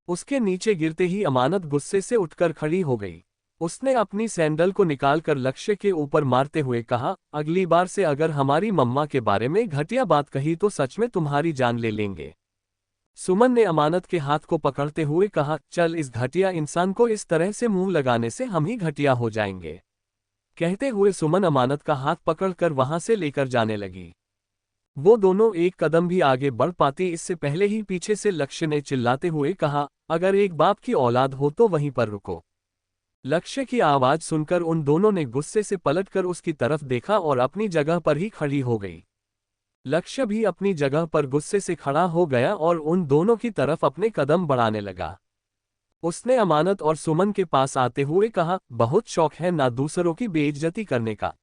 उसके नीचे गिरते ही अमानत गुस्से से उठकर खड़ी हो गई। उसने अपनी सैंडल को निकालकर लक्ष्य के ऊपर मारते हुए कहा, अगली बार से अगर हमारी मम्मा के बारे में घटिया बात कही तो सच में तुम्हारी जान ले लेंगे। सुमन ने अमानत के हाथ को पकड़ते हुए कहा, चल, इस घटिया इंसान को इस तरह से मुंह लगाने से हम ही घटिया हो जाएंगे। कहते हुए सुमन अमानत का हाथ पकड़कर वहां से लेकर जाने लगी। वो दोनों एक कदम भी आगे बढ़ पाती इससे पहले ही पीछे से लक्ष्य ने चिल्लाते हुए कहा, अगर एक बाप की औलाद हो तो वहीं पर रुको। लक्ष्य की आवाज सुनकर उन दोनों ने गुस्से से पलटकर उसकी तरफ देखा और अपनी जगह पर ही खड़ी हो गई। लक्ष्य भी अपनी जगह पर गुस्से से खड़ा हो गया और उन दोनों की तरफ अपने कदम बढ़ाने लगा। उसने अमानत और सुमन के पास आते हुए कहा, बहुत शौक है ना दूसरों की बेइज्जती करने का।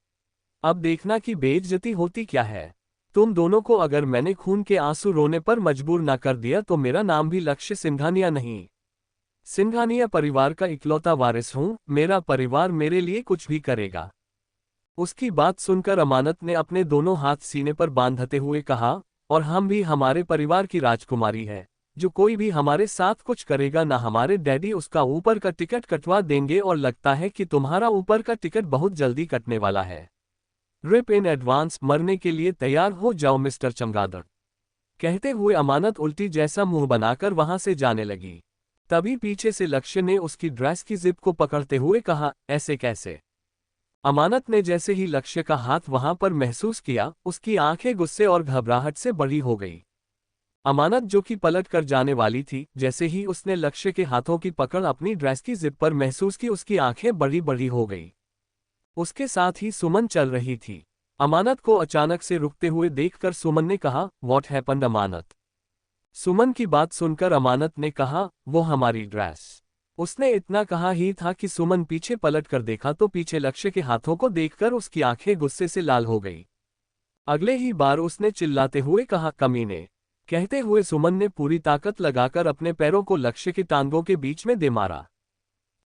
अब देखना कि बेइज्जती होती क्या है। तुम दोनों को अगर मैंने खून के आंसू रोने पर मजबूर ना कर दिया तो मेरा नाम भी लक्ष्य सिंघानिया नहीं। सिंघानिया परिवार का इकलौता वारिस हूं, मेरा परिवार मेरे लिए कुछ भी करेगा। उसकी बात सुनकर अमानत ने अपने दोनों हाथ सीने पर बांधते हुए कहा, और हम भी हमारे परिवार की राजकुमारी है। जो कोई भी हमारे साथ कुछ करेगा ना हमारे डैडी उसका ऊपर का टिकट कटवा देंगे और लगता है कि तुम्हारा ऊपर का टिकट बहुत जल्दी कटने वाला है। रिप इन एडवांस, मरने के लिए तैयार हो जाओ मिस्टर चमगादड़। कहते हुए अमानत उल्टी जैसा मुंह बनाकर वहां से जाने लगी। तभी पीछे से लक्ष्य ने उसकी ड्रेस की जिप को पकड़ते हुए कहा, ऐसे कैसे। अमानत ने जैसे ही लक्ष्य का हाथ वहां पर महसूस किया, उसकी आंखें गुस्से और घबराहट से बड़ी हो गई। अमानत जो कि पलट कर जाने वाली थी, जैसे ही उसने लक्ष्य के हाथों की पकड़ अपनी ड्रेस की जिप पर महसूस की, उसकी आंखें बड़ी बड़ी हो गई। उसके साथ ही सुमन चल रही थी। अमानत को अचानक से रुकते हुए देखकर सुमन ने कहा, व्हाट हैपेंड अमानत। सुमन की बात सुनकर अमानत ने कहा, वो हमारी ड्रेस। उसने इतना कहा ही था कि सुमन पीछे पलट कर देखा तो पीछे लक्ष्य के हाथों को देखकर उसकी आंखें गुस्से से लाल हो गई। अगले ही बार उसने चिल्लाते हुए कहा, कमीने। कहते हुए सुमन ने पूरी ताकत लगाकर अपने पैरों को लक्ष्य की टांगों के बीच में दे मारा।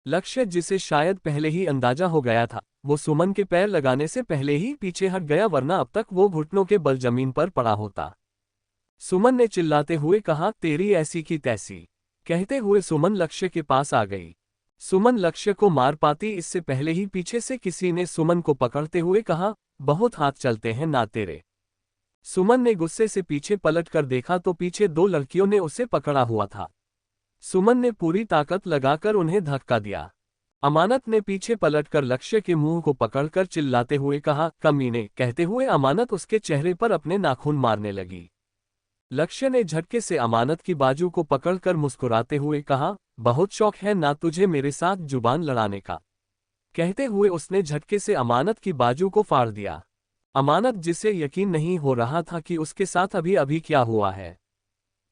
लक्ष्य, जिसे शायद पहले ही अंदाजा हो गया था, वो सुमन के पैर लगाने से पहले ही पीछे हट गया, वरना अब तक वो घुटनों के बल जमीन पर पड़ा होता। सुमन ने चिल्लाते हुए कहा, तेरी ऐसी की तैसी। कहते हुए सुमन लक्ष्य के पास आ गई। सुमन लक्ष्य को मार पाती इससे पहले ही पीछे से किसी ने सुमन को पकड़ते हुए कहा, बहुत हाथ चलते हैं ना तेरे। सुमन ने गुस्से से पीछे पलट कर देखा तो पीछे दो लड़कियों ने उसे पकड़ा हुआ था। सुमन ने पूरी ताकत लगाकर उन्हें धक्का दिया। अमानत ने पीछे पलटकर लक्ष्य के मुंह को पकड़कर चिल्लाते हुए कहा, कमीने। कहते हुए अमानत उसके चेहरे पर अपने नाखून मारने लगी। लक्ष्य ने झटके से अमानत की बाजू को पकड़कर मुस्कुराते हुए कहा, बहुत शौक है ना तुझे मेरे साथ जुबान लड़ाने का। कहते हुए उसने झटके से अमानत की बाजू को फाड़ दिया। अमानत, जिसे यकीन नहीं हो रहा था कि उसके साथ अभी अभी क्या हुआ है।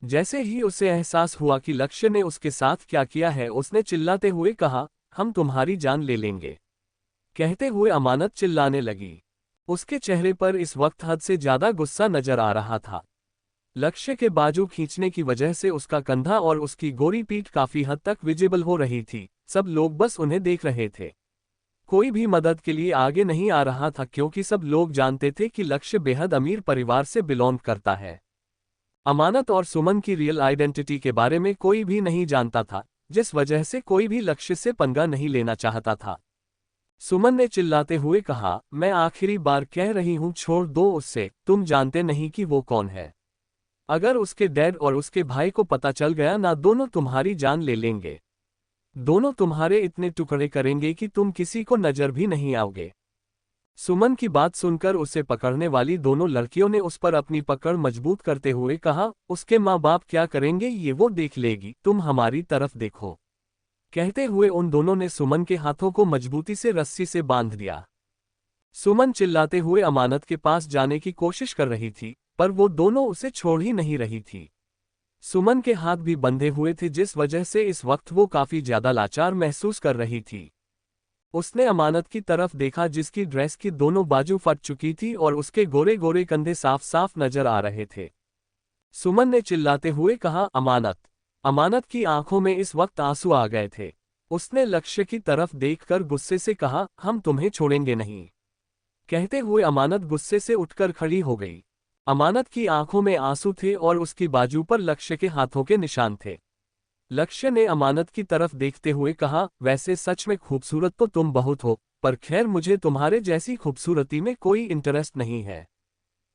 जैसे ही उसे एहसास हुआ कि लक्ष्य ने उसके साथ क्या किया है, उसने चिल्लाते हुए कहा, हम तुम्हारी जान ले लेंगे। कहते हुए अमानत चिल्लाने लगी। उसके चेहरे पर इस वक्त हद से ज्यादा गुस्सा नजर आ रहा था। लक्ष्य के बाजू खींचने की वजह से उसका कंधा और उसकी गोरी पीठ काफी हद तक विजिबल हो रही थी। सब लोग बस उन्हें देख रहे थे। कोई भी मदद के लिए आगे नहीं आ रहा था, क्योंकि सब लोग जानते थे कि लक्ष्य बेहद अमीर परिवार से बिलोंग करता है। अमानत और सुमन की रियल आइडेंटिटी के बारे में कोई भी नहीं जानता था, जिस वजह से कोई भी लक्ष्य से पंगा नहीं लेना चाहता था। सुमन ने चिल्लाते हुए कहा, मैं आखिरी बार कह रही हूं, छोड़ दो उससे। तुम जानते नहीं कि वो कौन है। अगर उसके डैड और उसके भाई को पता चल गया ना, दोनों तुम्हारी जान ले लेंगे। दोनों तुम्हारे इतने टुकड़े करेंगे कि तुम किसी को नजर भी नहीं आओगे। सुमन की बात सुनकर उसे पकड़ने वाली दोनों लड़कियों ने उस पर अपनी पकड़ मजबूत करते हुए कहा, उसके माँ बाप क्या करेंगे ये वो देख लेगी, तुम हमारी तरफ देखो। कहते हुए उन दोनों ने सुमन के हाथों को मजबूती से रस्सी से बांध दिया। सुमन चिल्लाते हुए अमानत के पास जाने की कोशिश कर रही थी, पर वो दोनों उसे छोड़ ही नहीं रही थी। सुमन के हाथ भी बंधे हुए थे, जिस वजह से इस वक्त वो काफी ज्यादा लाचार महसूस कर रही थी। उसने अमानत की तरफ देखा, जिसकी ड्रेस की दोनों बाजू फट चुकी थी और उसके गोरे गोरे कंधे साफ साफ नजर आ रहे थे। सुमन ने चिल्लाते हुए कहा, अमानत। अमानत की आंखों में इस वक्त आंसू आ गए थे। उसने लक्ष्य की तरफ देखकर गुस्से से कहा, हम तुम्हें छोड़ेंगे नहीं। कहते हुए अमानत गुस्से से उठकर खड़ी हो गई। अमानत की आंखों में आंसू थे और उसकी बाजू पर लक्ष्य के हाथों के निशान थे। लक्ष्य ने अमानत की तरफ देखते हुए कहा, वैसे सच में खूबसूरत तो तुम बहुत हो, पर खैर मुझे तुम्हारे जैसी खूबसूरती में कोई इंटरेस्ट नहीं है।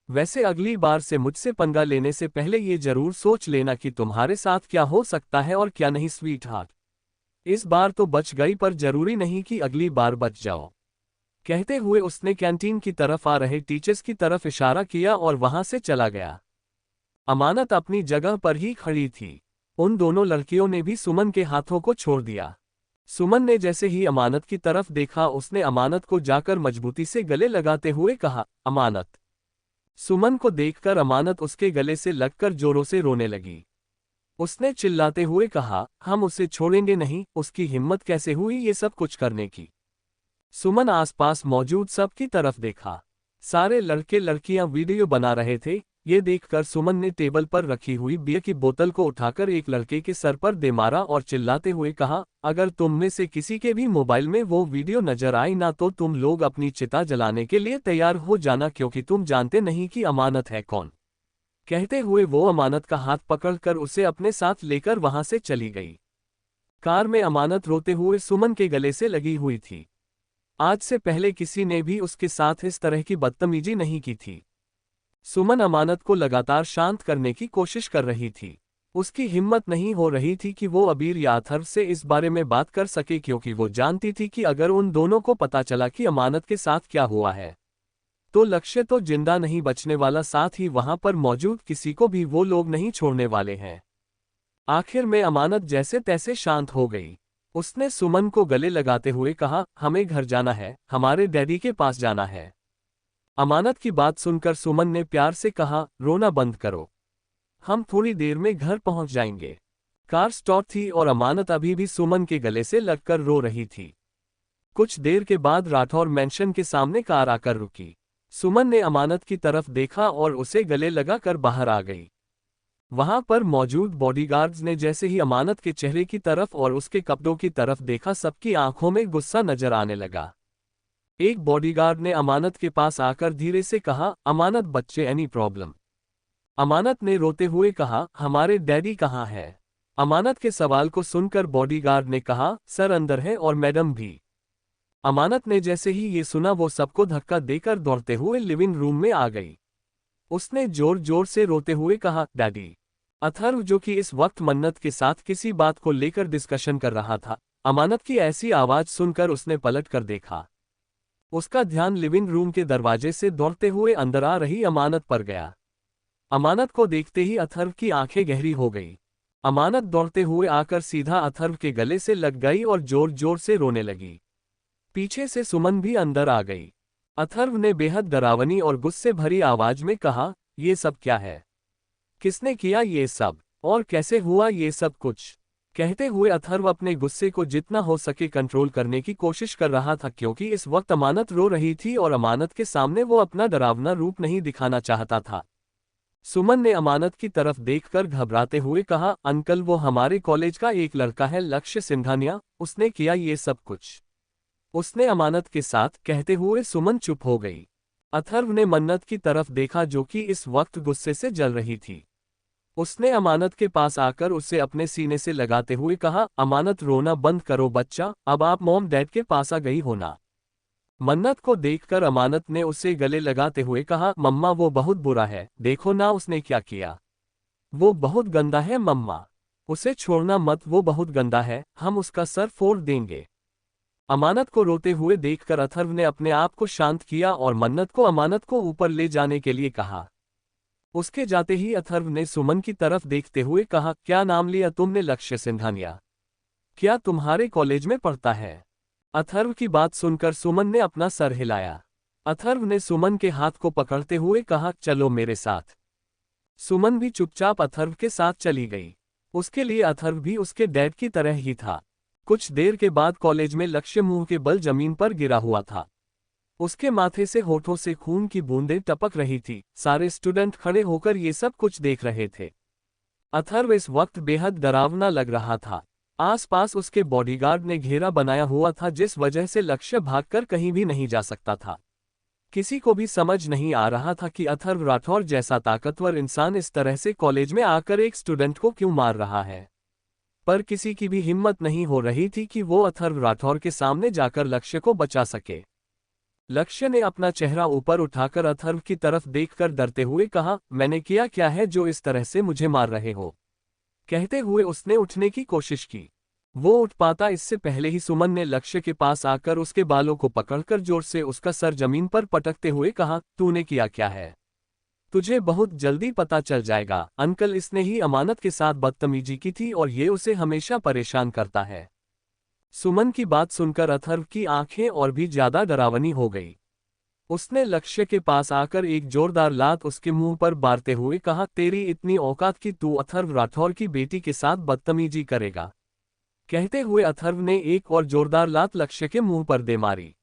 वैसे अगली बार से मुझसे पंगा लेने से पहले ये जरूर सोच लेना कि तुम्हारे साथ क्या हो सकता है और क्या नहीं स्वीट हार्ट। इस बार तो बच गई, पर जरूरी नहीं कि अगली बार बच जाओ। कहते हुए उसने कैंटीन की तरफ आ रहे टीचर्स की तरफ इशारा किया और वहां से चला गया। अमानत अपनी जगह पर ही खड़ी थी। उन दोनों लड़कियों ने भी सुमन के हाथों को छोड़ दिया। सुमन ने जैसे ही अमानत की तरफ देखा उसने अमानत को जाकर मजबूती से गले लगाते हुए कहा, अमानत। सुमन को देखकर अमानत उसके गले से लगकर जोरों से रोने लगी। उसने चिल्लाते हुए कहा, हम उसे छोड़ेंगे नहीं, उसकी हिम्मत कैसे हुई ये सब कुछ करने की। सुमन आसपास मौजूद सबकी तरफ देखा। सारे लड़के लड़कियां वीडियो बना रहे थे। ये देखकर सुमन ने टेबल पर रखी हुई बियर की बोतल को उठाकर एक लड़के के सर पर दे मारा और चिल्लाते हुए कहा, अगर तुम में से किसी के भी मोबाइल में वो वीडियो नजर आई ना तो तुम लोग अपनी चिता जलाने के लिए तैयार हो जाना, क्योंकि तुम जानते नहीं कि अमानत है कौन। कहते हुए वो अमानत का हाथ पकड़कर उसे अपने साथ लेकर वहां से चली गई। कार में अमानत रोते हुए सुमन के गले से लगी हुई थी। आज से पहले किसी ने भी उसके साथ इस तरह की बदतमीजी नहीं की थी। सुमन अमानत को लगातार शांत करने की कोशिश कर रही थी। उसकी हिम्मत नहीं हो रही थी कि वो अबीर या अथर्व से इस बारे में बात कर सके, क्योंकि वो जानती थी कि अगर उन दोनों को पता चला कि अमानत के साथ क्या हुआ है तो लक्ष्य तो जिंदा नहीं बचने वाला, साथ ही वहां पर मौजूद किसी को भी वो लोग नहीं छोड़ने वाले हैं। आखिर में अमानत जैसे तैसे शांत हो गई। उसने सुमन को गले लगाते हुए कहा, हमें घर जाना है, हमारे डैडी के पास जाना है। अमानत की बात सुनकर सुमन ने प्यार से कहा, रोना बंद करो, हम थोड़ी देर में घर पहुंच जाएंगे। कार स्टॉप थी और अमानत अभी भी सुमन के गले से लगकर रो रही थी। कुछ देर के बाद राठौर मैंशन के सामने कार आकर रुकी। सुमन ने अमानत की तरफ देखा और उसे गले लगाकर बाहर आ गई। वहां पर मौजूद बॉडीगार्ड्स ने जैसे ही अमानत के चेहरे की तरफ और उसके कपड़ों की तरफ देखा, सबकी आंखों में गुस्सा नजर आने लगा। एक बॉडीगार्ड ने अमानत के पास आकर धीरे से कहा, अमानत बच्चे, एनी प्रॉब्लम? अमानत ने रोते हुए कहा, हमारे डैडी कहाँ है? अमानत के सवाल को सुनकर बॉडीगार्ड ने कहा, सर अंदर है और मैडम भी। अमानत ने जैसे ही ये सुना वो सबको धक्का देकर दौड़ते हुए लिविंग रूम में आ गई। उसने जोर जोर से रोते हुए कहा, डैडी। अथर्व, जो कि इस वक्त मन्नत के साथ किसी बात को लेकर डिस्कशन कर रहा था, अमानत की ऐसी आवाज सुनकर उसने पलट कर देखा। उसका ध्यान लिविंग रूम के दरवाजे से दौड़ते हुए अंदर आ रही अमानत पर गया। अमानत को देखते ही अथर्व की आंखें गहरी हो गई। अमानत दौड़ते हुए आकर सीधा अथर्व के गले से लग गई और जोर जोर से रोने लगी। पीछे से सुमन भी अंदर आ गई। अथर्व ने बेहद डरावनी और गुस्से भरी आवाज में कहा, ये सब क्या है? किसने किया ये सब, और कैसे हुआ ये सब कुछ? कहते हुए अथर्व अपने गुस्से को जितना हो सके कंट्रोल करने की कोशिश कर रहा था, क्योंकि इस वक्त अमानत रो रही थी और अमानत के सामने वो अपना डरावना रूप नहीं दिखाना चाहता था। सुमन ने अमानत की तरफ देखकर घबराते हुए कहा, अंकल, वो हमारे कॉलेज का एक लड़का है, लक्ष्य सिंघानिया, उसने किया ये सब कुछ। उसने अमानत के साथ, कहते हुए सुमन चुप हो गई। अथर्व ने मन्नत की तरफ देखा जो कि इस वक्त गुस्से से जल रही थी। उसने अमानत के पास आकर उसे अपने सीने से लगाते हुए कहा, अमानत, रोना बंद करो बच्चा, अब आप मॉम डैड के पास आ गई हो ना? मन्नत को देखकर अमानत ने उसे गले लगाते हुए कहा, मम्मा वो बहुत बुरा है, देखो ना उसने क्या किया। वो बहुत गंदा है मम्मा, उसे छोड़ना मत, वो बहुत गंदा है, हम उसका सर फोड़ देंगे। अमानत को रोते हुए देखकर अथर्व ने अपने आप को शांत किया और मन्नत को अमानत को ऊपर ले जाने के लिए कहा। उसके जाते ही अथर्व ने सुमन की तरफ देखते हुए कहा, क्या नाम लिया तुमने? लक्ष्य सिंघानिया। क्या तुम्हारे कॉलेज में पढ़ता है? अथर्व की बात सुनकर सुमन ने अपना सर हिलाया। अथर्व ने सुमन के हाथ को पकड़ते हुए कहा, चलो मेरे साथ। सुमन भी चुपचाप अथर्व के साथ चली गई। उसके लिए अथर्व भी उसके डैड की तरह ही था। कुछ देर के बाद कॉलेज में लक्ष्य मुंह के बल जमीन पर गिरा हुआ था। उसके माथे से होठों से खून की बूंदें टपक रही थी। सारे स्टूडेंट खड़े होकर ये सब कुछ देख रहे थे। अथर्व इस वक्त बेहद डरावना लग रहा था। आसपास उसके बॉडीगार्ड ने घेरा बनाया हुआ था, जिस वजह से लक्ष्य भागकर कहीं भी नहीं जा सकता था। किसी को भी समझ नहीं आ रहा था कि अथर्व राठौर जैसा ताकतवर इंसान इस तरह से कॉलेज में आकर एक स्टूडेंट को क्यों मार रहा है। पर किसी की भी हिम्मत नहीं हो रही थी कि वो अथर्व राठौर के सामने जाकर लक्ष्य को बचा सके। लक्ष्य ने अपना चेहरा ऊपर उठाकर अथर्व की तरफ देखकर डरते हुए कहा, मैंने किया क्या है जो इस तरह से मुझे मार रहे हो? कहते हुए उसने उठने की कोशिश की। वो उठ पाता इससे पहले ही सुमन ने लक्ष्य के पास आकर उसके बालों को पकड़कर जोर से उसका सर जमीन पर पटकते हुए कहा, तूने किया क्या है? तुझे बहुत जल्दी पता चल जाएगा अंकल, इसने ही अमानत के साथ बदतमीजी की थी और ये उसे हमेशा परेशान करता है। सुमन की बात सुनकर अथर्व की आंखें और भी ज्यादा डरावनी हो गई। उसने लक्ष्य के पास आकर एक जोरदार लात उसके मुंह पर मारते हुए कहा, तेरी इतनी औकात कि तू अथर्व राठौर की बेटी के साथ बदतमीजी करेगा। कहते हुए अथर्व ने एक और जोरदार लात लक्ष्य के मुंह पर दे मारी।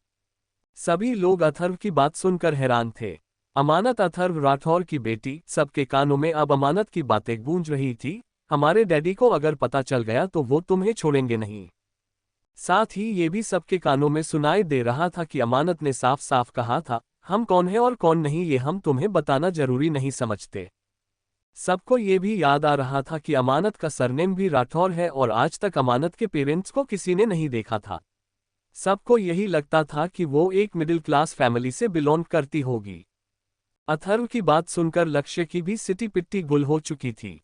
सभी लोग अथर्व की बात सुनकर हैरान थे। अमानत अथर्व राठौर की बेटी, सबके कानों में अब अमानत की बातें गूंज रही थी। हमारे डैडी को अगर पता चल गया तो वो तुम्हें छोड़ेंगे नहीं। साथ ही ये भी सबके कानों में सुनाई दे रहा था कि अमानत ने साफ साफ कहा था, हम कौन है और कौन नहीं ये हम तुम्हें बताना जरूरी नहीं समझते। सबको ये भी याद आ रहा था कि अमानत का सरनेम भी राठौर है और आज तक अमानत के पेरेंट्स को किसी ने नहीं देखा था। सबको यही लगता था कि वो एक मिडिल क्लास फैमिली से बिलोंग करती होगी। अथर्व की बात सुनकर लक्ष्य की भी सिटी पिट्टी गुल हो चुकी थी।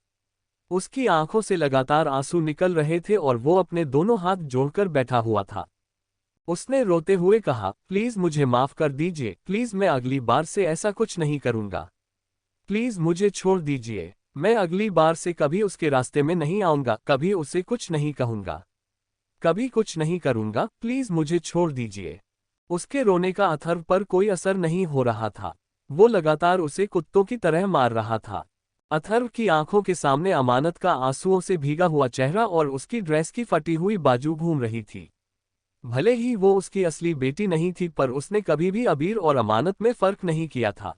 उसकी आंखों से लगातार आंसू निकल रहे थे और वो अपने दोनों हाथ जोड़कर बैठा हुआ था। उसने रोते हुए कहा, प्लीज मुझे माफ कर दीजिए, प्लीज मैं अगली बार से ऐसा कुछ नहीं करूंगा। प्लीज मुझे छोड़ दीजिए, मैं अगली बार से कभी उसके रास्ते में नहीं आऊंगा, कभी उसे कुछ नहीं कहूंगा, कभी कुछ नहीं करूंगा, प्लीज मुझे छोड़ दीजिए। उसके रोने का अथर्व पर कोई असर नहीं हो रहा था। वो लगातार उसे कुत्तों की तरह मार रहा था। अथर्व की आंखों के सामने अमानत का आंसुओं से भीगा हुआ चेहरा और उसकी ड्रेस की फटी हुई बाजू घूम रही थी। भले ही वो उसकी असली बेटी नहीं थी, पर उसने कभी भी अबीर और अमानत में फर्क नहीं किया था।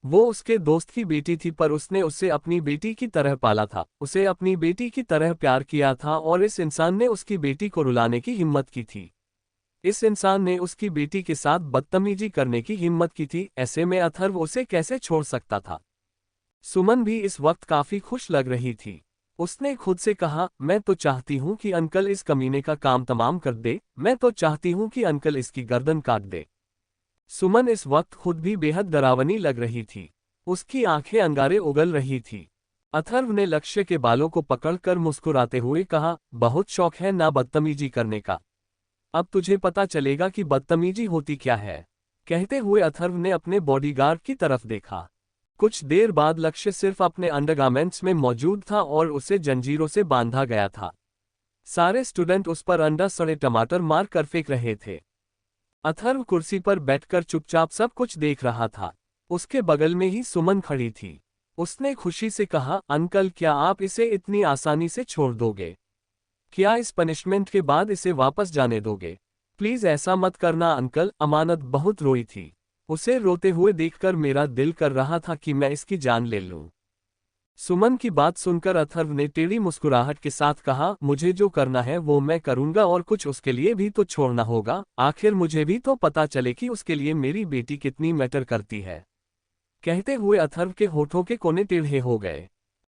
वो उसके दोस्त की बेटी थी, पर उसने उसे अपनी बेटी की तरह पाला था, उसे अपनी बेटी की तरह प्यार किया था और इस इंसान ने उसकी बेटी को रुलाने की हिम्मत की थी। इस इंसान ने उसकी बेटी के साथ बदतमीजी करने की हिम्मत की थी। ऐसे में अथर्व उसे कैसे छोड़ सकता था। सुमन भी इस वक्त काफी खुश लग रही थी। उसने खुद से कहा, मैं तो चाहती हूं कि अंकल इस कमीने का काम तमाम कर दे, मैं तो चाहती हूं कि अंकल इसकी गर्दन काट दे। सुमन इस वक्त खुद भी बेहद डरावनी लग रही थी। उसकी आंखें अंगारे उगल रही थी। अथर्व ने लक्ष्य के बालों को पकड़कर मुस्कुराते हुए कहा, बहुत शौक है ना बदतमीजी करने का। अब तुझे पता चलेगा कि बदतमीजी होती क्या है। कहते हुए अथर्व ने अपने बॉडीगार्ड की तरफ देखा। कुछ देर बाद लक्ष्य सिर्फ अपने अंडरगारमेंट्स में मौजूद था और उसे जंजीरों से बांधा गया था। सारे स्टूडेंट उस पर अंडा सड़े टमाटर मार कर फेंक रहे थे। अथर्व कुर्सी पर बैठकर चुपचाप सब कुछ देख रहा था। उसके बगल में ही सुमन खड़ी थी। उसने खुशी से कहा, अंकल क्या आप इसे इतनी आसानी से छोड़ दोगे? क्या इस पनिशमेंट के बाद इसे वापस जाने दोगे? प्लीज ऐसा मत करना अंकल। अमानत बहुत रोई थी। उसे रोते हुए देखकर मेरा दिल कर रहा था कि मैं इसकी जान ले लूं। सुमन की बात सुनकर अथर्व ने टेढ़ी मुस्कुराहट के साथ कहा, मुझे जो करना है वो मैं करूंगा और कुछ उसके लिए भी तो छोड़ना होगा। आखिर मुझे भी तो पता चले कि उसके लिए मेरी बेटी कितनी मैटर करती है। कहते हुए अथर्व के होठों के कोने टेढ़े हो गए।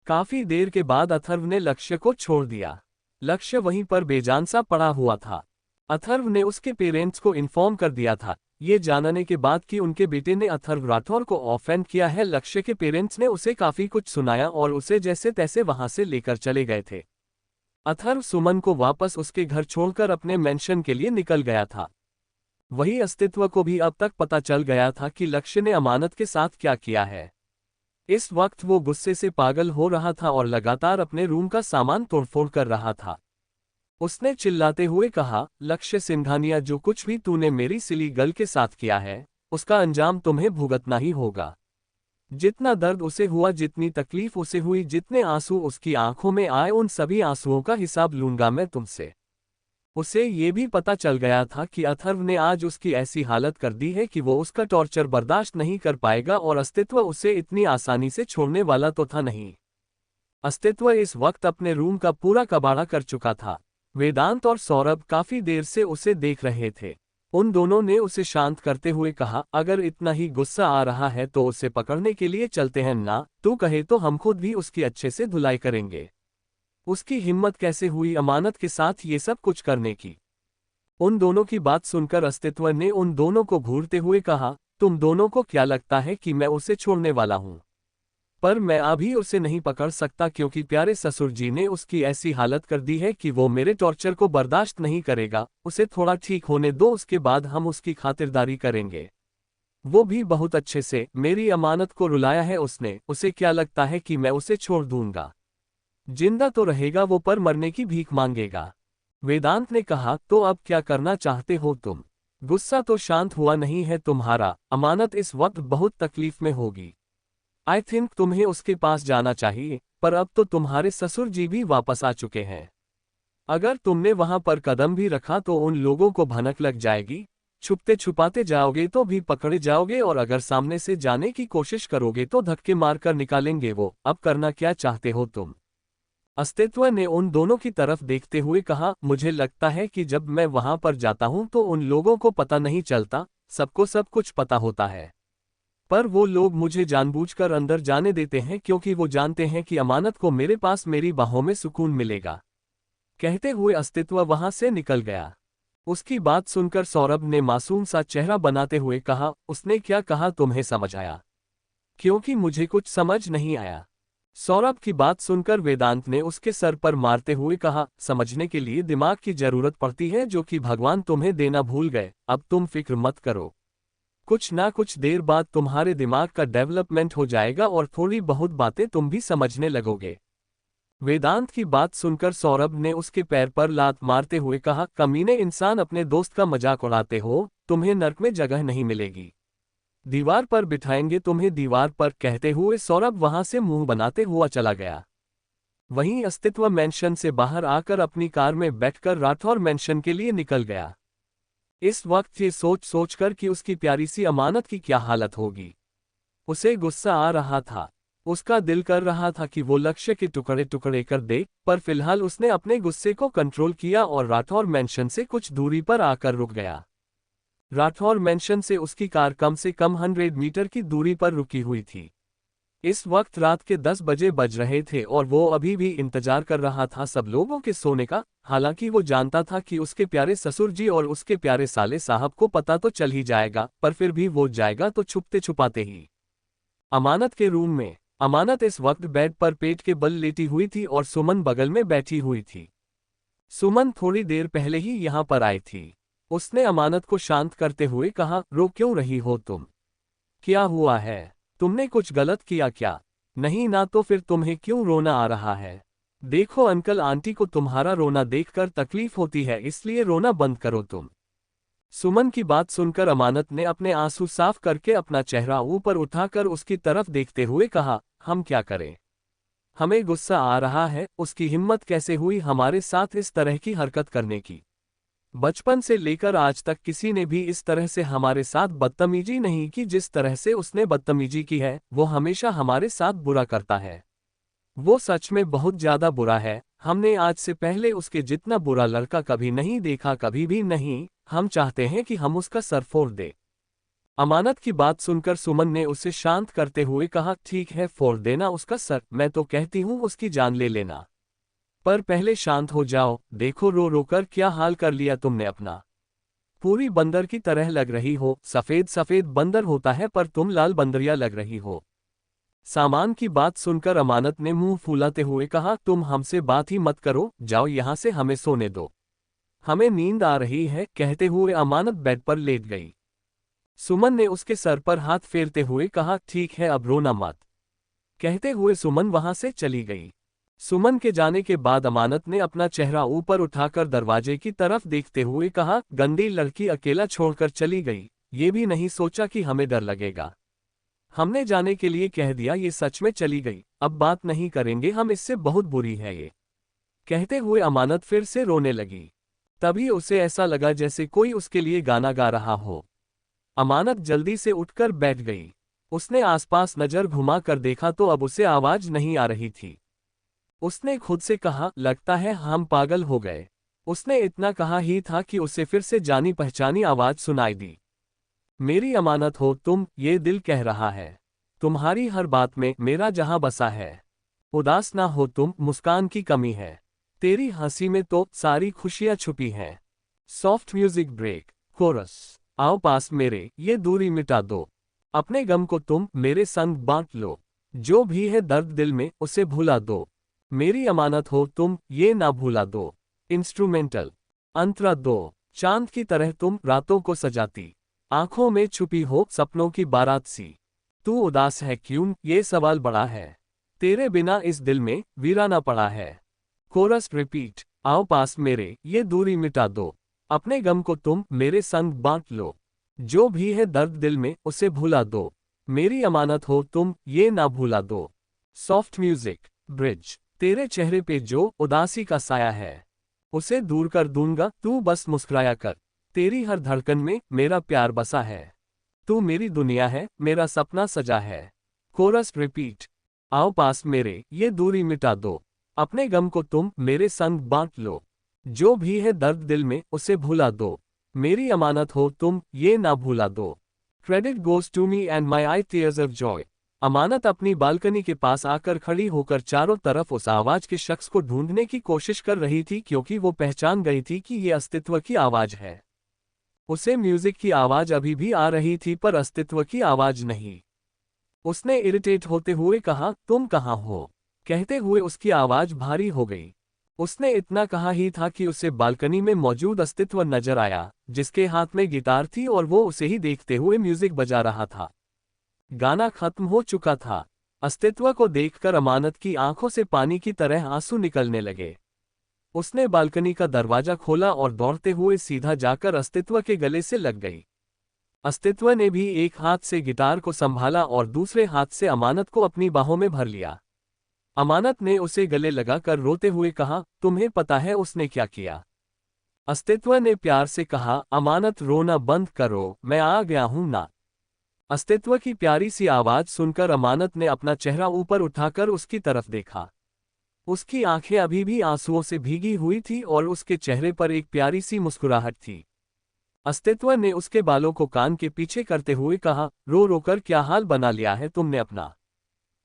काफी देर के बाद अथर्व ने लक्ष्य को छोड़ दिया। लक्ष्य वहीं पर बेजान सा पड़ा हुआ था। अथर्व ने उसके पेरेंट्स को इन्फॉर्म कर दिया था। ये जानने के बाद कि उनके बेटे ने अथर्व राठौर को ऑफेंड किया है, लक्ष्य के पेरेंट्स ने उसे काफी कुछ सुनाया और उसे जैसे तैसे वहां से लेकर चले गए थे। अथर्व सुमन को वापस उसके घर छोड़कर अपने मेंशन के लिए निकल गया था। वही अस्तित्व को भी अब तक पता चल गया था कि लक्ष्य ने अमानत के साथ क्या किया है। इस वक्त वो गुस्से से पागल हो रहा था और लगातार अपने रूम का सामान तोड़फोड़ कर रहा था। उसने चिल्लाते हुए कहा, लक्ष्य सिंघानिया, जो कुछ भी तूने मेरी सिली गर्ल के साथ किया है उसका अंजाम तुम्हें भुगतना ही होगा। जितना दर्द उसे हुआ, जितनी तकलीफ उसे हुई, जितने आंसू उसकी आंखों में आए, उन सभी आंसुओं का हिसाब लूंगा मैं तुमसे। उसे ये भी पता चल गया था कि अथर्व ने आज उसकी ऐसी हालत कर दी है कि वो उसका टॉर्चर बर्दाश्त नहीं कर पाएगा और अस्तित्व उसे इतनी आसानी से छोड़ने वाला तो था नहीं। अस्तित्व इस वक्त अपने रूम का पूरा कबाड़ा कर चुका था। वेदांत और सौरभ काफी देर से उसे देख रहे थे। उन दोनों ने उसे शांत करते हुए कहा, अगर इतना ही गुस्सा आ रहा है तो उसे पकड़ने के लिए चलते हैं ना। तू कहे तो हम खुद भी उसकी अच्छे से धुलाई करेंगे। उसकी हिम्मत कैसे हुई अमानत के साथ ये सब कुछ करने की? उन दोनों की बात सुनकर अस्तित्व ने उन दोनों को घूरते हुए कहा, तुम दोनों को क्या लगता है कि मैं उसे छोड़ने वाला हूं? पर मैं अभी उसे नहीं पकड़ सकता क्योंकि प्यारे ससुर जी ने उसकी ऐसी हालत कर दी है कि वो मेरे टॉर्चर को बर्दाश्त नहीं करेगा। उसे थोड़ा ठीक होने दो, उसके बाद हम उसकी खातिरदारी करेंगे। वो भी बहुत अच्छे से मेरी अमानत को रुलाया है उसने। उसे क्या लगता है कि मैं उसे छोड़ दूंगा? जिंदा तो रहेगा वो, पर मरने की भीख मांगेगा। वेदांत ने कहा, तो अब क्या करना चाहते हो तुम? गुस्सा तो शांत हुआ नहीं है तुम्हारा। अमानत इस वक्त बहुत तकलीफ में होगी। आई थिंक तुम्हें उसके पास जाना चाहिए, पर अब तो तुम्हारे ससुर जी भी वापस आ चुके हैं। अगर तुमने वहां पर कदम भी रखा तो उन लोगों को भनक लग जाएगी। छुपते छुपाते जाओगे तो भी पकड़े जाओगे, और अगर सामने से जाने की कोशिश करोगे तो धक्के मारकर निकालेंगे वो। अब करना क्या चाहते हो तुम? अस्तित्व ने उन दोनों की तरफ देखते हुए कहा, मुझे लगता है कि जब मैं वहां पर जाता हूं तो उन लोगों को पता नहीं चलता, सबको सब कुछ पता होता है। पर वो लोग मुझे जानबूझकर अंदर जाने देते हैं क्योंकि वो जानते हैं कि अमानत को मेरे पास मेरी बाहों में सुकून मिलेगा। कहते हुए अस्तित्व वहां से निकल गया। उसकी बात सुनकर सौरभ ने मासूम सा चेहरा बनाते हुए कहा, उसने क्या कहा तुम्हें समझ आया? क्योंकि मुझे कुछ समझ नहीं आया। सौरभ की बात सुनकर वेदांत ने उसके सर पर मारते हुए कहा, समझने के लिए दिमाग की जरूरत पड़ती है जो कि भगवान तुम्हें देना भूल गए। अब तुम फिक्र मत करो, कुछ ना कुछ देर बाद तुम्हारे दिमाग का डेवलपमेंट हो जाएगा और थोड़ी बहुत बातें तुम भी समझने लगोगे। वेदांत की बात सुनकर सौरभ ने उसके पैर पर लात मारते हुए कहा, कमीने इंसान, अपने दोस्त का मजाक उड़ाते हो, तुम्हें नर्क में जगह नहीं मिलेगी। दीवार पर बिठाएंगे तुम्हें दीवार पर। कहते हुए सौरभ वहां से मुंह बनाते हुआ चला गया। वहीं अस्तित्व मेंशन से बाहर आकर अपनी कार में बैठकर राठौर मेंशन के लिए निकल गया। इस वक्त ये सोच सोचकर कि उसकी प्यारी सी अमानत की क्या हालत होगी, उसे गुस्सा आ रहा था। उसका दिल कर रहा था कि वो लक्ष्य के टुकड़े टुकड़े कर दे, पर फिलहाल उसने अपने गुस्से को कंट्रोल किया और राठौर मेंशन से कुछ दूरी पर आकर रुक गया। राठौर मेंशन से उसकी कार कम से कम 100 मीटर की दूरी पर रुकी हुई थी। इस वक्त रात के 10 बजे बज रहे थे और वो अभी भी इंतजार कर रहा था सब लोगों के सोने का। हालांकि वो जानता था कि उसके प्यारे ससुर जी और उसके प्यारे साले साहब को पता तो चल ही जाएगा, पर फिर भी वो जाएगा तो छुपते छुपाते ही। अमानत के रूम में अमानत इस वक्त बेड पर पेट के बल लेटी हुई थी और सुमन बगल में बैठी हुई थी। सुमन थोड़ी देर पहले ही यहाँ पर आई थी। उसने अमानत को शांत करते हुए कहा, रो क्यों रही हो तुम? क्या हुआ है? तुमने कुछ गलत किया क्या? नहीं ना, तो फिर तुम्हें क्यों रोना आ रहा है? देखो अंकल आंटी को तुम्हारा रोना देखकर तकलीफ होती है, इसलिए रोना बंद करो तुम। सुमन की बात सुनकर अमानत ने अपने आंसू साफ करके अपना चेहरा ऊपर उठाकर उसकी तरफ देखते हुए कहा, हम क्या करें? हमें गुस्सा आ रहा है, उसकी हिम्मत कैसे हुई हमारे साथ इस तरह की हरकत करने की? बचपन से लेकर आज तक किसी ने भी इस तरह से हमारे साथ बदतमीजी नहीं की जिस तरह से उसने बदतमीजी की है। वो हमेशा हमारे साथ बुरा करता है। वो सच में बहुत ज्यादा बुरा है। हमने आज से पहले उसके जितना बुरा लड़का कभी नहीं देखा, कभी भी नहीं। हम चाहते हैं कि हम उसका सर फोड़ दे। अमानत की बात सुनकर सुमन ने उसे शांत करते हुए कहा, ठीक है फोड़ देना उसका सर, मैं तो कहती हूँ उसकी जान ले लेना। पर पहले शांत हो जाओ। देखो रो रो कर क्या हाल कर लिया तुमने अपना। पूरी बंदर की तरह लग रही हो। सफेद सफेद बंदर होता है पर तुम लाल बंदरिया लग रही हो। सामान की बात सुनकर अमानत ने मुंह फुलाते हुए कहा, तुम हमसे बात ही मत करो, जाओ यहाँ से, हमें सोने दो, हमें नींद आ रही है। कहते हुए अमानत बेड पर लेट गई। सुमन ने उसके सर पर हाथ फेरते हुए कहा, ठीक है अब रोना मत। कहते हुए सुमन वहां से चली गई। सुमन के जाने के बाद अमानत ने अपना चेहरा ऊपर उठाकर दरवाजे की तरफ देखते हुए कहा, गंदी लड़की अकेला छोड़कर चली गई। ये भी नहीं सोचा कि हमें डर लगेगा। हमने जाने के लिए कह दिया, ये सच में चली गई। अब बात नहीं करेंगे हम, इससे बहुत बुरी है ये। कहते हुए अमानत फिर से रोने लगी। तभी उसे ऐसा लगा जैसे कोई उसके लिए गाना गा रहा हो। अमानत जल्दी से उठकर बैठ गई। उसने आसपास नजर घुमा कर देखा तो अब उसे आवाज नहीं आ रही थी। उसने खुद से कहा, लगता है हम पागल हो गए। उसने इतना कहा ही था कि उसे फिर से जानी पहचानी आवाज सुनाई दी। मेरी अमानत हो तुम, ये दिल कह रहा है। तुम्हारी हर बात में मेरा जहां बसा है। उदास ना हो तुम, मुस्कान की कमी है। तेरी हंसी में तो सारी खुशियां छुपी हैं। Soft music break. कोरस। आओ पास मेरे, ये दूरी मिटा दो। अपने गम को तुम मेरे संग बांट लो। जो भी है दर्द दिल में उसे भुला दो। मेरी अमानत हो तुम, ये ना भूला दो। इंस्ट्रूमेंटल। अंतरा दो। चांद की तरह तुम रातों को सजाती, आंखों में छुपी हो सपनों की बारात सी। तू उदास है क्यों, ये सवाल बड़ा है। तेरे बिना इस दिल में वीराना पड़ा है। Chorus repeat. आओ पास मेरे, ये दूरी मिटा दो। अपने गम को तुम मेरे संग बांट लो। जो भी है दर्द दिल में उसे भुला दो। मेरी अमानत हो तुम, ये ना भूला दो। Soft music bridge. तेरे चेहरे पे जो उदासी का साया है, उसे दूर कर दूंगा, तू बस मुस्कुराया कर। तेरी हर धड़कन में मेरा प्यार बसा है। तू मेरी दुनिया है, मेरा सपना सजा है। Chorus repeat. आओ पास मेरे, ये दूरी मिटा दो। अपने गम को तुम मेरे संग बांट लो। जो भी है दर्द दिल में उसे भुला दो। मेरी अमानत हो तुम, ये ना भूला दो। Credit goes to me and my eye tears of joy. अमानत अपनी बालकनी के पास आकर खड़ी होकर चारों तरफ उस आवाज के शख्स को ढूंढने की कोशिश कर रही थी, क्योंकि वो पहचान गई थी कि ये अस्तित्व की आवाज है। उसे म्यूजिक की आवाज अभी भी आ रही थी, पर अस्तित्व की आवाज नहीं। उसने इरिटेट होते हुए कहा, तुम कहाँ हो? कहते हुए उसकी आवाज भारी हो गई। उसने इतना कहा ही था कि उसे बालकनी में मौजूद अस्तित्व नजर आया, जिसके हाथ में गिटार थी और वो उसे ही देखते हुए म्यूजिक बजा रहा था। गाना खत्म हो चुका था। अस्तित्व को देखकर अमानत की आंखों से पानी की तरह आंसू निकलने लगे। उसने बालकनी का दरवाजा खोला और दौड़ते हुए सीधा जाकर अस्तित्व के गले से लग गई। अस्तित्व ने भी एक हाथ से गिटार को संभाला और दूसरे हाथ से अमानत को अपनी बाहों में भर लिया। अमानत ने उसे गले लगाकर रोते हुए कहा, तुम्हें पता है उसने क्या किया? अस्तित्व ने प्यार से कहा, अमानत रोना बंद करो, मैं आ गया हूं ना। अस्तित्व की प्यारी सी आवाज सुनकर अमानत ने अपना चेहरा ऊपर उठाकर उसकी तरफ देखा। उसकी आंखें अभी भी आंसुओं से भीगी हुई थी और उसके चेहरे पर एक प्यारी सी मुस्कुराहट थी। अस्तित्व ने उसके बालों को कान के पीछे करते हुए कहा, रो रोकर क्या हाल बना लिया है तुमने अपना?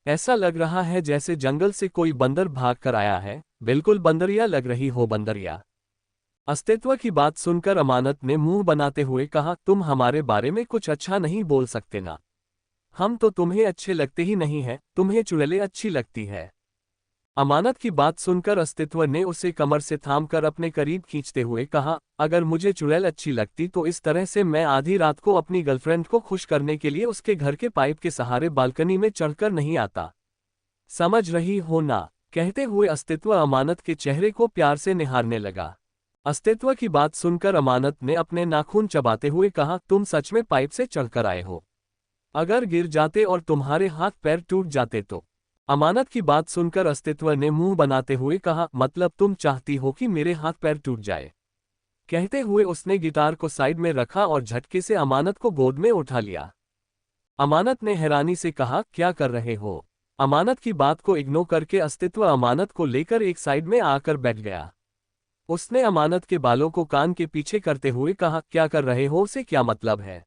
ऐसा लग रहा है जैसे जंगल से कोई बंदर भाग कर आया है। बिल्कुल बंदरिया लग रही हो, बंदरिया। अस्तित्व की बात सुनकर अमानत ने मुंह बनाते हुए कहा, तुम हमारे बारे में कुछ अच्छा नहीं बोल सकते ना? हम तो तुम्हें अच्छे लगते ही नहीं हैं, तुम्हें चुड़ैलें अच्छी लगती है। अमानत की बात सुनकर अस्तित्व ने उसे कमर से थामकर अपने करीब खींचते हुए कहा, अगर मुझे चुड़ैल अच्छी लगती तो इस तरह से मैं आधी रात को अपनी गर्लफ्रेंड को खुश करने के लिए उसके घर के पाइप के सहारे बालकनी में चढ़कर नहीं आता। समझ रही हो ना? कहते हुए अस्तित्व अमानत के चेहरे को प्यार से निहारने लगा। अस्तित्व की बात सुनकर अमानत ने अपने नाखून चबाते हुए कहा, तुम सच में पाइप से चढ़कर आए हो? अगर गिर जाते और तुम्हारे हाथ पैर टूट जाते तो? अमानत की बात सुनकर अस्तित्व ने मुंह बनाते हुए कहा, मतलब तुम चाहती हो कि मेरे हाथ पैर टूट जाए? कहते हुए उसने गिटार को साइड में रखा और झटके से अमानत को गोद में उठा लिया। अमानत ने हैरानी से कहा, क्या कर रहे हो? अमानत की बात को इग्नोर करके अस्तित्व अमानत को लेकर एक साइड में आकर बैठ गया। उसने अमानत के बालों को कान के पीछे करते हुए कहा, क्या कर रहे हो से क्या मतलब है?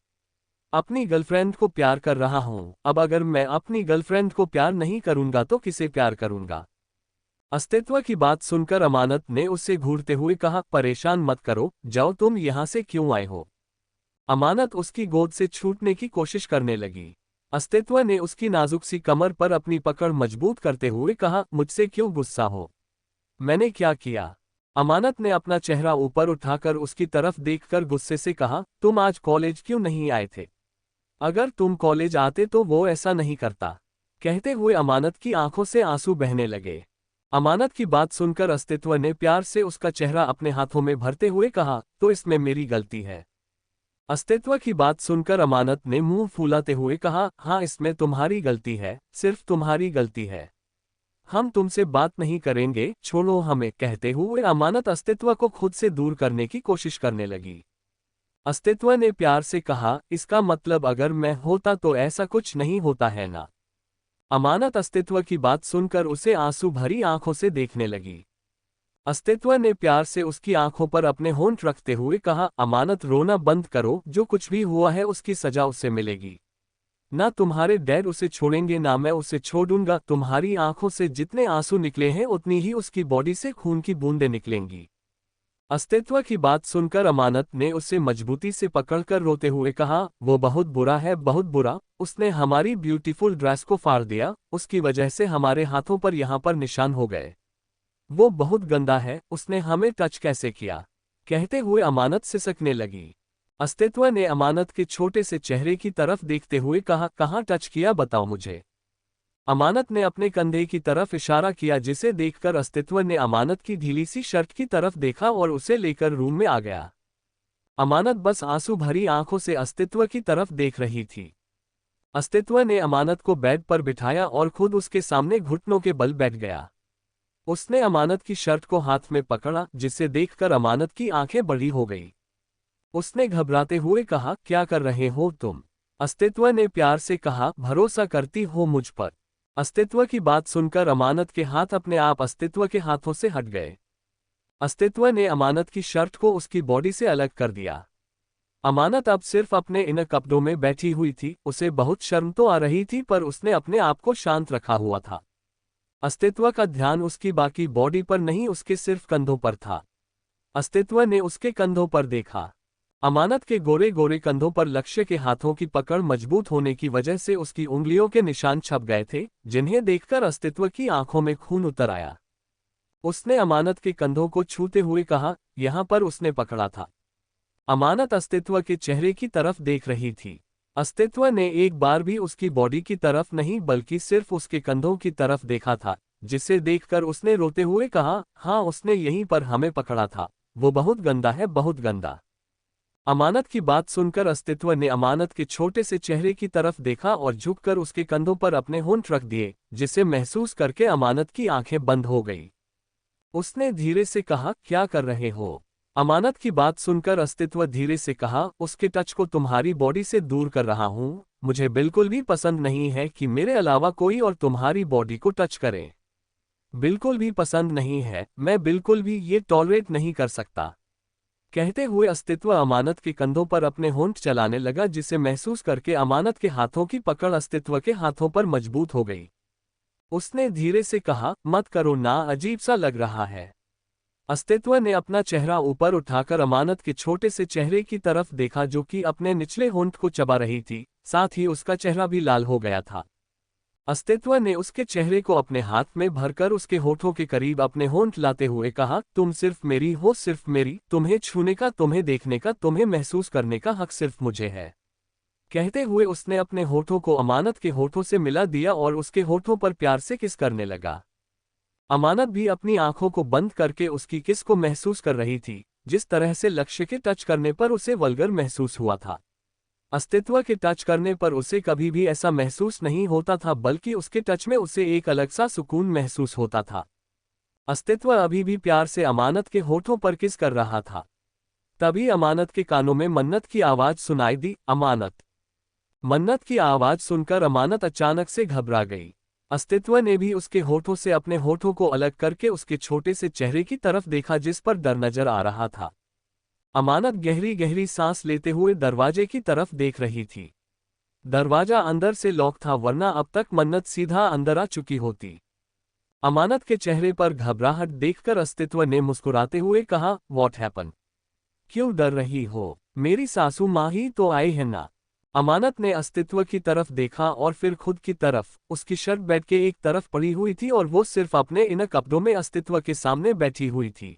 अपनी गर्लफ्रेंड को प्यार कर रहा हूं। अब अगर मैं अपनी गर्लफ्रेंड को प्यार नहीं करूंगा तो किसे प्यार करूंगा? अस्तित्व की बात सुनकर अमानत ने उससे घूरते हुए कहा, परेशान मत करो, जाओ, तुम यहां से क्यों आए हो? अमानत उसकी गोद से छूटने की कोशिश करने लगी। अस्तित्व ने उसकी नाजुक सी कमर पर अपनी पकड़ मजबूत करते हुए कहा, मुझसे क्यों गुस्सा हो? मैंने क्या किया? अमानत ने अपना चेहरा ऊपर उठाकर उसकी तरफ देखकर गुस्से से कहा, तुम आज कॉलेज क्यों नहीं आए थे? अगर तुम कॉलेज आते तो वो ऐसा नहीं करता। कहते हुए अमानत की आंखों से आंसू बहने लगे। अमानत की बात सुनकर अस्तित्व ने प्यार से उसका चेहरा अपने हाथों में भरते हुए कहा, तो इसमें मेरी गलती है? अस्तित्व की बात सुनकर अमानत ने मुंह फुलाते हुए कहा, हाँ, इसमें तुम्हारी गलती है, सिर्फ तुम्हारी गलती है। हम तुमसे बात नहीं करेंगे, छोड़ो हमें। कहते हुए अमानत अस्तित्व को खुद से दूर करने की कोशिश करने लगी। अस्तित्व ने प्यार से कहा, इसका मतलब अगर मैं होता तो ऐसा कुछ नहीं होता है ना? अमानत अस्तित्व की बात सुनकर उसे आंसू भरी आंखों से देखने लगी। अस्तित्व ने प्यार से उसकी आंखों पर अपने होंठ रखते हुए कहा, अमानत रोना बंद करो, जो कुछ भी हुआ है उसकी सजा उसे मिलेगी। ना तुम्हारे डैड उसे छोड़ेंगे ना मैं उसे छोड़ूंगा। तुम्हारी आंखों से जितने आंसू निकले हैं उतनी ही उसकी बॉडी से खून की बूंदें निकलेंगी। अस्तित्व की बात सुनकर अमानत ने उसे मजबूती से पकड़कर रोते हुए कहा, वो बहुत बुरा है, बहुत बुरा। उसने हमारी ब्यूटीफुल ड्रेस को फाड़ दिया, उसकी वजह से हमारे हाथों पर यहाँ पर निशान हो गए। वो बहुत गंदा है, उसने हमें टच कैसे किया? कहते हुए अमानत सिसकने लगी। अस्तित्व ने अमानत के छोटे से चेहरे की तरफ देखते हुए कहा, कहाँ टच किया, बताओ मुझे। अमानत ने अपने कंधे की तरफ इशारा किया, जिसे देखकर अस्तित्व ने अमानत की ढीली सी शर्ट की तरफ देखा और उसे लेकर रूम में आ गया। अमानत बस आंसू भरी आंखों से अस्तित्व की तरफ देख रही थी। अस्तित्व ने अमानत को बेड पर बिठाया और खुद उसके सामने घुटनों के बल बैठ गया। उसने अमानत की शर्ट को हाथ में पकड़ा, जिसे देखकर अमानत की आंखें बड़ी हो गई। उसने घबराते हुए कहा, क्या कर रहे हो तुम? अस्तित्व ने प्यार से कहा, भरोसा करती हो मुझ पर? अस्तित्व की बात सुनकर अमानत के हाथ अपने आप अस्तित्व के हाथों से हट गए। अस्तित्व ने अमानत की शर्ट को उसकी बॉडी से अलग कर दिया। अमानत अब सिर्फ अपने इन कपड़ों में बैठी हुई थी। उसे बहुत शर्म तो आ रही थी, पर उसने अपने आप को शांत रखा हुआ था। अस्तित्व का ध्यान उसकी बाकी बॉडी पर नहीं, उसके सिर्फ कंधों पर था। अस्तित्व ने उसके कंधों पर देखा। अमानत के गोरे गोरे कंधों पर लक्ष्य के हाथों की पकड़ मजबूत होने की वजह से उसकी उंगलियों के निशान छप गए थे, जिन्हें देखकर अस्तित्व की आंखों में खून उतर आया। उसने अमानत के कंधों को छूते हुए कहा, यहां पर उसने पकड़ा था। अमानत अस्तित्व के चेहरे की तरफ देख रही थी। अस्तित्व ने एक बार भी उसकी बॉडी की तरफ नहीं, बल्कि सिर्फ उसके कंधों की तरफ देखा था, जिसे देखकर उसने रोते हुए कहा, हाँ, उसने यहीं पर हमें पकड़ा था। वो बहुत गंदा है, बहुत गंदा। अमानत की बात सुनकर अस्तित्व ने अमानत के छोटे से चेहरे की तरफ देखा और झुककर उसके कंधों पर अपने होंठ रख दिए, जिसे महसूस करके अमानत की आंखें बंद हो गई। उसने धीरे से कहा, क्या कर रहे हो? अमानत की बात सुनकर अस्तित्व धीरे से कहा, उसके टच को तुम्हारी बॉडी से दूर कर रहा हूं। मुझे बिल्कुल भी पसंद नहीं है कि मेरे अलावा कोई और तुम्हारी बॉडी को टच करे। बिल्कुल भी पसंद नहीं है, मैं बिल्कुल भी ये टॉलरेट नहीं कर सकता। कहते हुए अस्तित्व अमानत के कंधों पर अपने होंठ चलाने लगा, जिसे महसूस करके अमानत के हाथों की पकड़ अस्तित्व के हाथों पर मजबूत हो गई। उसने धीरे से कहा, मत करो ना, अजीब सा लग रहा है। अस्तित्व ने अपना चेहरा ऊपर उठाकर अमानत के छोटे से चेहरे की तरफ देखा, जो कि अपने निचले होंठ को चबा रही थी। साथ ही उसका चेहरा भी लाल हो गया था। अस्तित्व ने उसके चेहरे को अपने हाथ में भरकर उसके होठों के करीब अपने होंठ लाते हुए कहा, तुम सिर्फ मेरी हो, सिर्फ मेरी। तुम्हें छूने का, तुम्हें देखने का, तुम्हें महसूस करने का हक सिर्फ मुझे है। कहते हुए उसने अपने होठों को अमानत के होठों से मिला दिया और उसके होठों पर प्यार से किस करने लगा। अमानत भी अपनी आंखों को बंद करके उसकी किस को महसूस कर रही थी, जिस तरह से लक्ष्य के टच करने पर उसे वल्गर महसूस हुआ था। अस्तित्व के टच करने पर उसे कभी भी ऐसा महसूस नहीं होता था, बल्कि उसके टच में उसे एक अलग सा सुकून महसूस होता था। अस्तित्व अभी भी प्यार से अमानत के होठों पर किस कर रहा था। तभी अमानत के कानों में मन्नत की आवाज सुनाई दी, अमानत। मन्नत की आवाज सुनकर अमानत अचानक से घबरा गई। अस्तित्व ने भी उसके होठों से अपने होठों को अलग करके उसके छोटे से चेहरे की तरफ देखा, जिस पर डर नजर आ रहा था। अमानत गहरी गहरी सांस लेते हुए दरवाजे की तरफ देख रही थी। दरवाजा अंदर से लॉक था, वरना अब तक मन्नत सीधा अंदर आ चुकी होती। अमानत के चेहरे पर घबराहट देखकर अस्तित्व ने मुस्कुराते हुए कहा, व्हाट हैपन? क्यों डर रही हो? मेरी सासू माँ ही तो आई है ना। अमानत ने अस्तित्व की तरफ देखा और फिर खुद की तरफ। उसकी शर्ट बेड के एक तरफ पड़ी हुई थी और वो सिर्फ अपने इन कपड़ों में अस्तित्व के सामने बैठी हुई थी।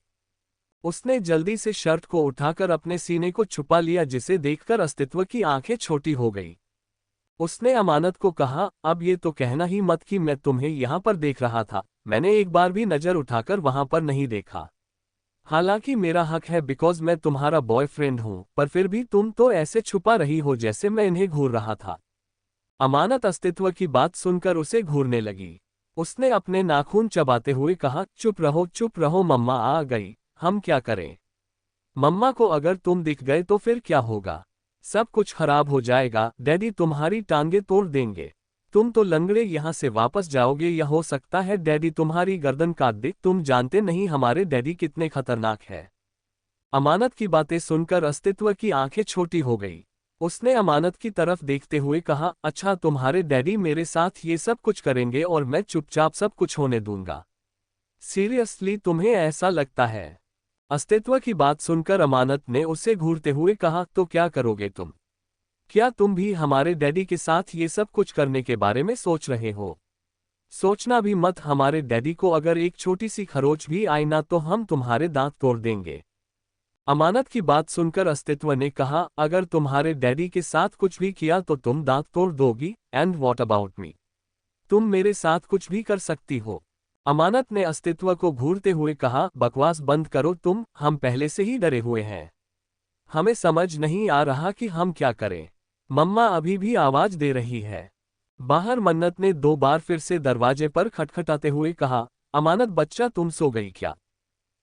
उसने जल्दी से शर्ट को उठाकर अपने सीने को छुपा लिया, जिसे देखकर अस्तित्व की आंखें छोटी हो गई। उसने अमानत को कहा, अब ये तो कहना ही मत कि मैं तुम्हें यहां पर देख रहा था। मैंने एक बार भी नजर उठाकर वहां पर नहीं देखा। हालांकि मेरा हक है, बिकॉज मैं तुम्हारा बॉयफ्रेंड हूं, पर फिर भी तुम तो ऐसे छुपा रही हो जैसे मैं इन्हें घूर रहा था। अमानत अस्तित्व की बात सुनकर उसे घूरने लगी। उसने अपने नाखून चबाते हुए कहा, चुप रहो, मम्मा आ गई, हम क्या करें? मम्मा को अगर तुम दिख गए तो फिर क्या होगा? सब कुछ खराब हो जाएगा। डैडी तुम्हारी टांगे तोड़ देंगे। तुम तो लंगड़े यहाँ से वापस जाओगे, या हो सकता है डैडी तुम्हारी गर्दन काट दे। तुम जानते नहीं हमारे डैडी कितने खतरनाक है। अमानत की बातें सुनकर अस्तित्व की आंखें छोटी हो गई। उसने अमानत की तरफ देखते हुए कहा, अच्छा, तुम्हारे डैडी मेरे साथ ये सब कुछ करेंगे और मैं चुपचाप सब कुछ होने दूंगा? सीरियसली तुम्हें ऐसा लगता है? अस्तित्व की बात सुनकर अमानत ने उसे घूरते हुए कहा, तो क्या करोगे तुम? क्या तुम भी हमारे डैडी के साथ ये सब कुछ करने के बारे में सोच रहे हो? सोचना भी मत, हमारे डैडी को अगर एक छोटी सी खरोच भी आई ना तो हम तुम्हारे दांत तोड़ देंगे। अमानत की बात सुनकर अस्तित्व ने कहा, अगर तुम्हारे डैडी के साथ कुछ भी किया तो तुम दांत तोड़ दोगी? And what about me? तुम मेरे साथ कुछ भी कर सकती हो। अमानत ने अस्तित्व को घूरते हुए कहा, बकवास बंद करो तुम, हम पहले से ही डरे हुए हैं। हमें समझ नहीं आ रहा कि हम क्या करें। मम्मा अभी भी आवाज दे रही है। बाहर मन्नत ने 2 बार फिर से दरवाजे पर खटखटाते हुए कहा, अमानत बच्चा तुम सो गई क्या?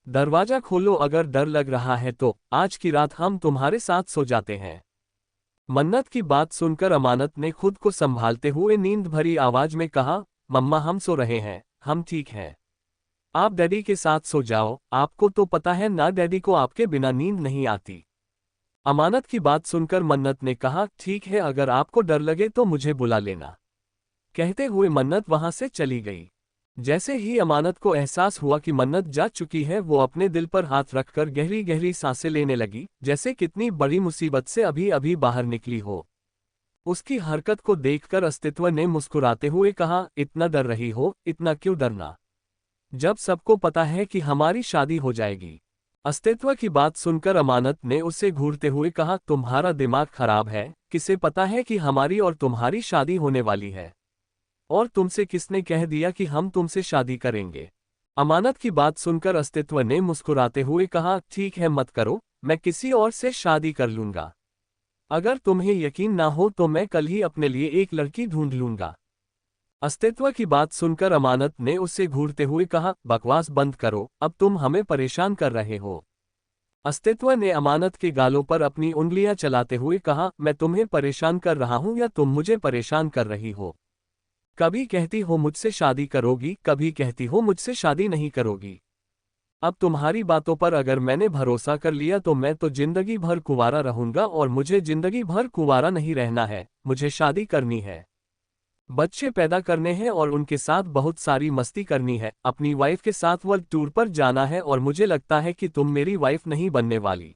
दरवाजा खोलो, अगर डर लग रहा है तो आज की रात हम तुम्हारे साथ सो जाते हैं। मन्नत की बात सुनकर अमानत ने खुद को संभालते हुए नींद भरी आवाज में कहा, मम्मा हम सो रहे हैं, हम ठीक हैं। आप डैडी के साथ सो जाओ, आपको तो पता है ना डैडी को आपके बिना नींद नहीं आती। अमानत की बात सुनकर मन्नत ने कहा, ठीक है अगर आपको डर लगे तो मुझे बुला लेना। कहते हुए मन्नत वहां से चली गई। जैसे ही अमानत को एहसास हुआ कि मन्नत जा चुकी है, वो अपने दिल पर हाथ रखकर गहरी गहरी सांसें लेने लगी, जैसे कितनी बड़ी मुसीबत से अभी अभी बाहर निकली हो। उसकी हरकत को देखकर अस्तित्व ने मुस्कुराते हुए कहा, इतना डर रही हो, इतना क्यों डरना, जब सबको पता है कि हमारी शादी हो जाएगी। अस्तित्व की बात सुनकर अमानत ने उसे घूरते हुए कहा, तुम्हारा दिमाग खराब है, किसे पता है कि हमारी और तुम्हारी शादी होने वाली है? और तुमसे किसने कह दिया कि हम तुमसे शादी करेंगे? अमानत की बात सुनकर अस्तित्व ने मुस्कुराते हुए कहा, ठीक है मत करो, मैं किसी और से शादी कर लूंगा। अगर तुम्हें यकीन ना हो तो मैं कल ही अपने लिए एक लड़की ढूंढ लूंगा। अस्तित्व की बात सुनकर अमानत ने उससे घूरते हुए कहा, बकवास बंद करो, अब तुम हमें परेशान कर रहे हो। अस्तित्व ने अमानत के गालों पर अपनी उंगलियां चलाते हुए कहा, मैं तुम्हें परेशान कर रहा हूं या तुम मुझे परेशान कर रही हो? कभी कहती हो मुझसे शादी करोगी, कभी कहती हो मुझसे शादी नहीं करोगी। अब तुम्हारी बातों पर अगर मैंने भरोसा कर लिया तो मैं तो जिंदगी भर कुंवारा रहूंगा, और मुझे जिंदगी भर कुंवारा नहीं रहना है, मुझे शादी करनी है, बच्चे पैदा करने हैं और उनके साथ बहुत सारी मस्ती करनी है, अपनी वाइफ के साथ वर्ल्ड टूर पर जाना है, और मुझे लगता है कि तुम मेरी वाइफ नहीं बनने वाली।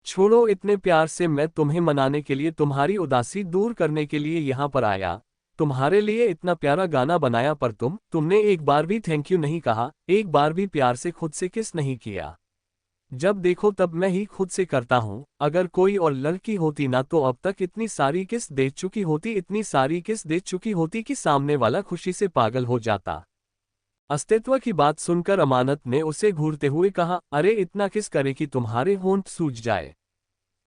छोड़ो, इतने प्यार से मैं तुम्हें मनाने के लिए, तुम्हारी उदासी दूर करने के लिए यहाँ पर आया, तुम्हारे लिए इतना प्यारा गाना बनाया, पर तुमने एक बार भी थैंक यू नहीं कहा, एक बार भी प्यार से खुद से किस नहीं किया। जब देखो तब मैं ही खुद से करता हूँ, अगर कोई और लड़की होती ना तो अब तक इतनी सारी किस दे चुकी होती, इतनी सारी किस दे चुकी होती कि सामने वाला खुशी से पागल हो जाता। अस्तित्व की बात सुनकर अमानत ने उसे घूरते हुए कहा, अरे इतना किस करे कि तुम्हारे होंठ सूज जाए।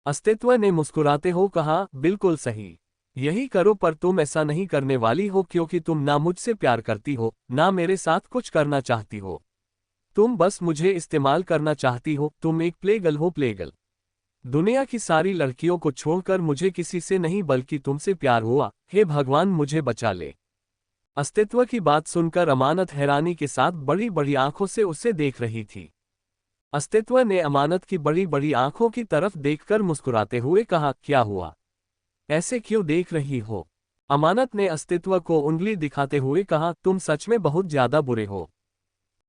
अस्तित्व ने मुस्कुराते हो कहा, बिल्कुल सही, यही करो, पर तुम ऐसा नहीं करने वाली हो क्योंकि तुम ना मुझसे प्यार करती हो, ना मेरे साथ कुछ करना चाहती हो। तुम बस मुझे इस्तेमाल करना चाहती हो, तुम एक प्लेगल हो, प्लेगल। दुनिया की सारी लड़कियों को छोड़कर मुझे किसी से नहीं बल्कि तुमसे प्यार हुआ, हे भगवान मुझे बचा ले। अस्तित्व की बात सुनकर अमानत हैरानी के साथ बड़ी बड़ी आंखों से उसे देख रही थी। अस्तित्व ने अमानत की बड़ी बड़ी आंखों की तरफ देखकर मुस्कुराते हुए कहा, क्या हुआ, ऐसे क्यों देख रही हो? अमानत ने अस्तित्व को उंगली दिखाते हुए कहा, तुम सच में बहुत ज्यादा बुरे हो।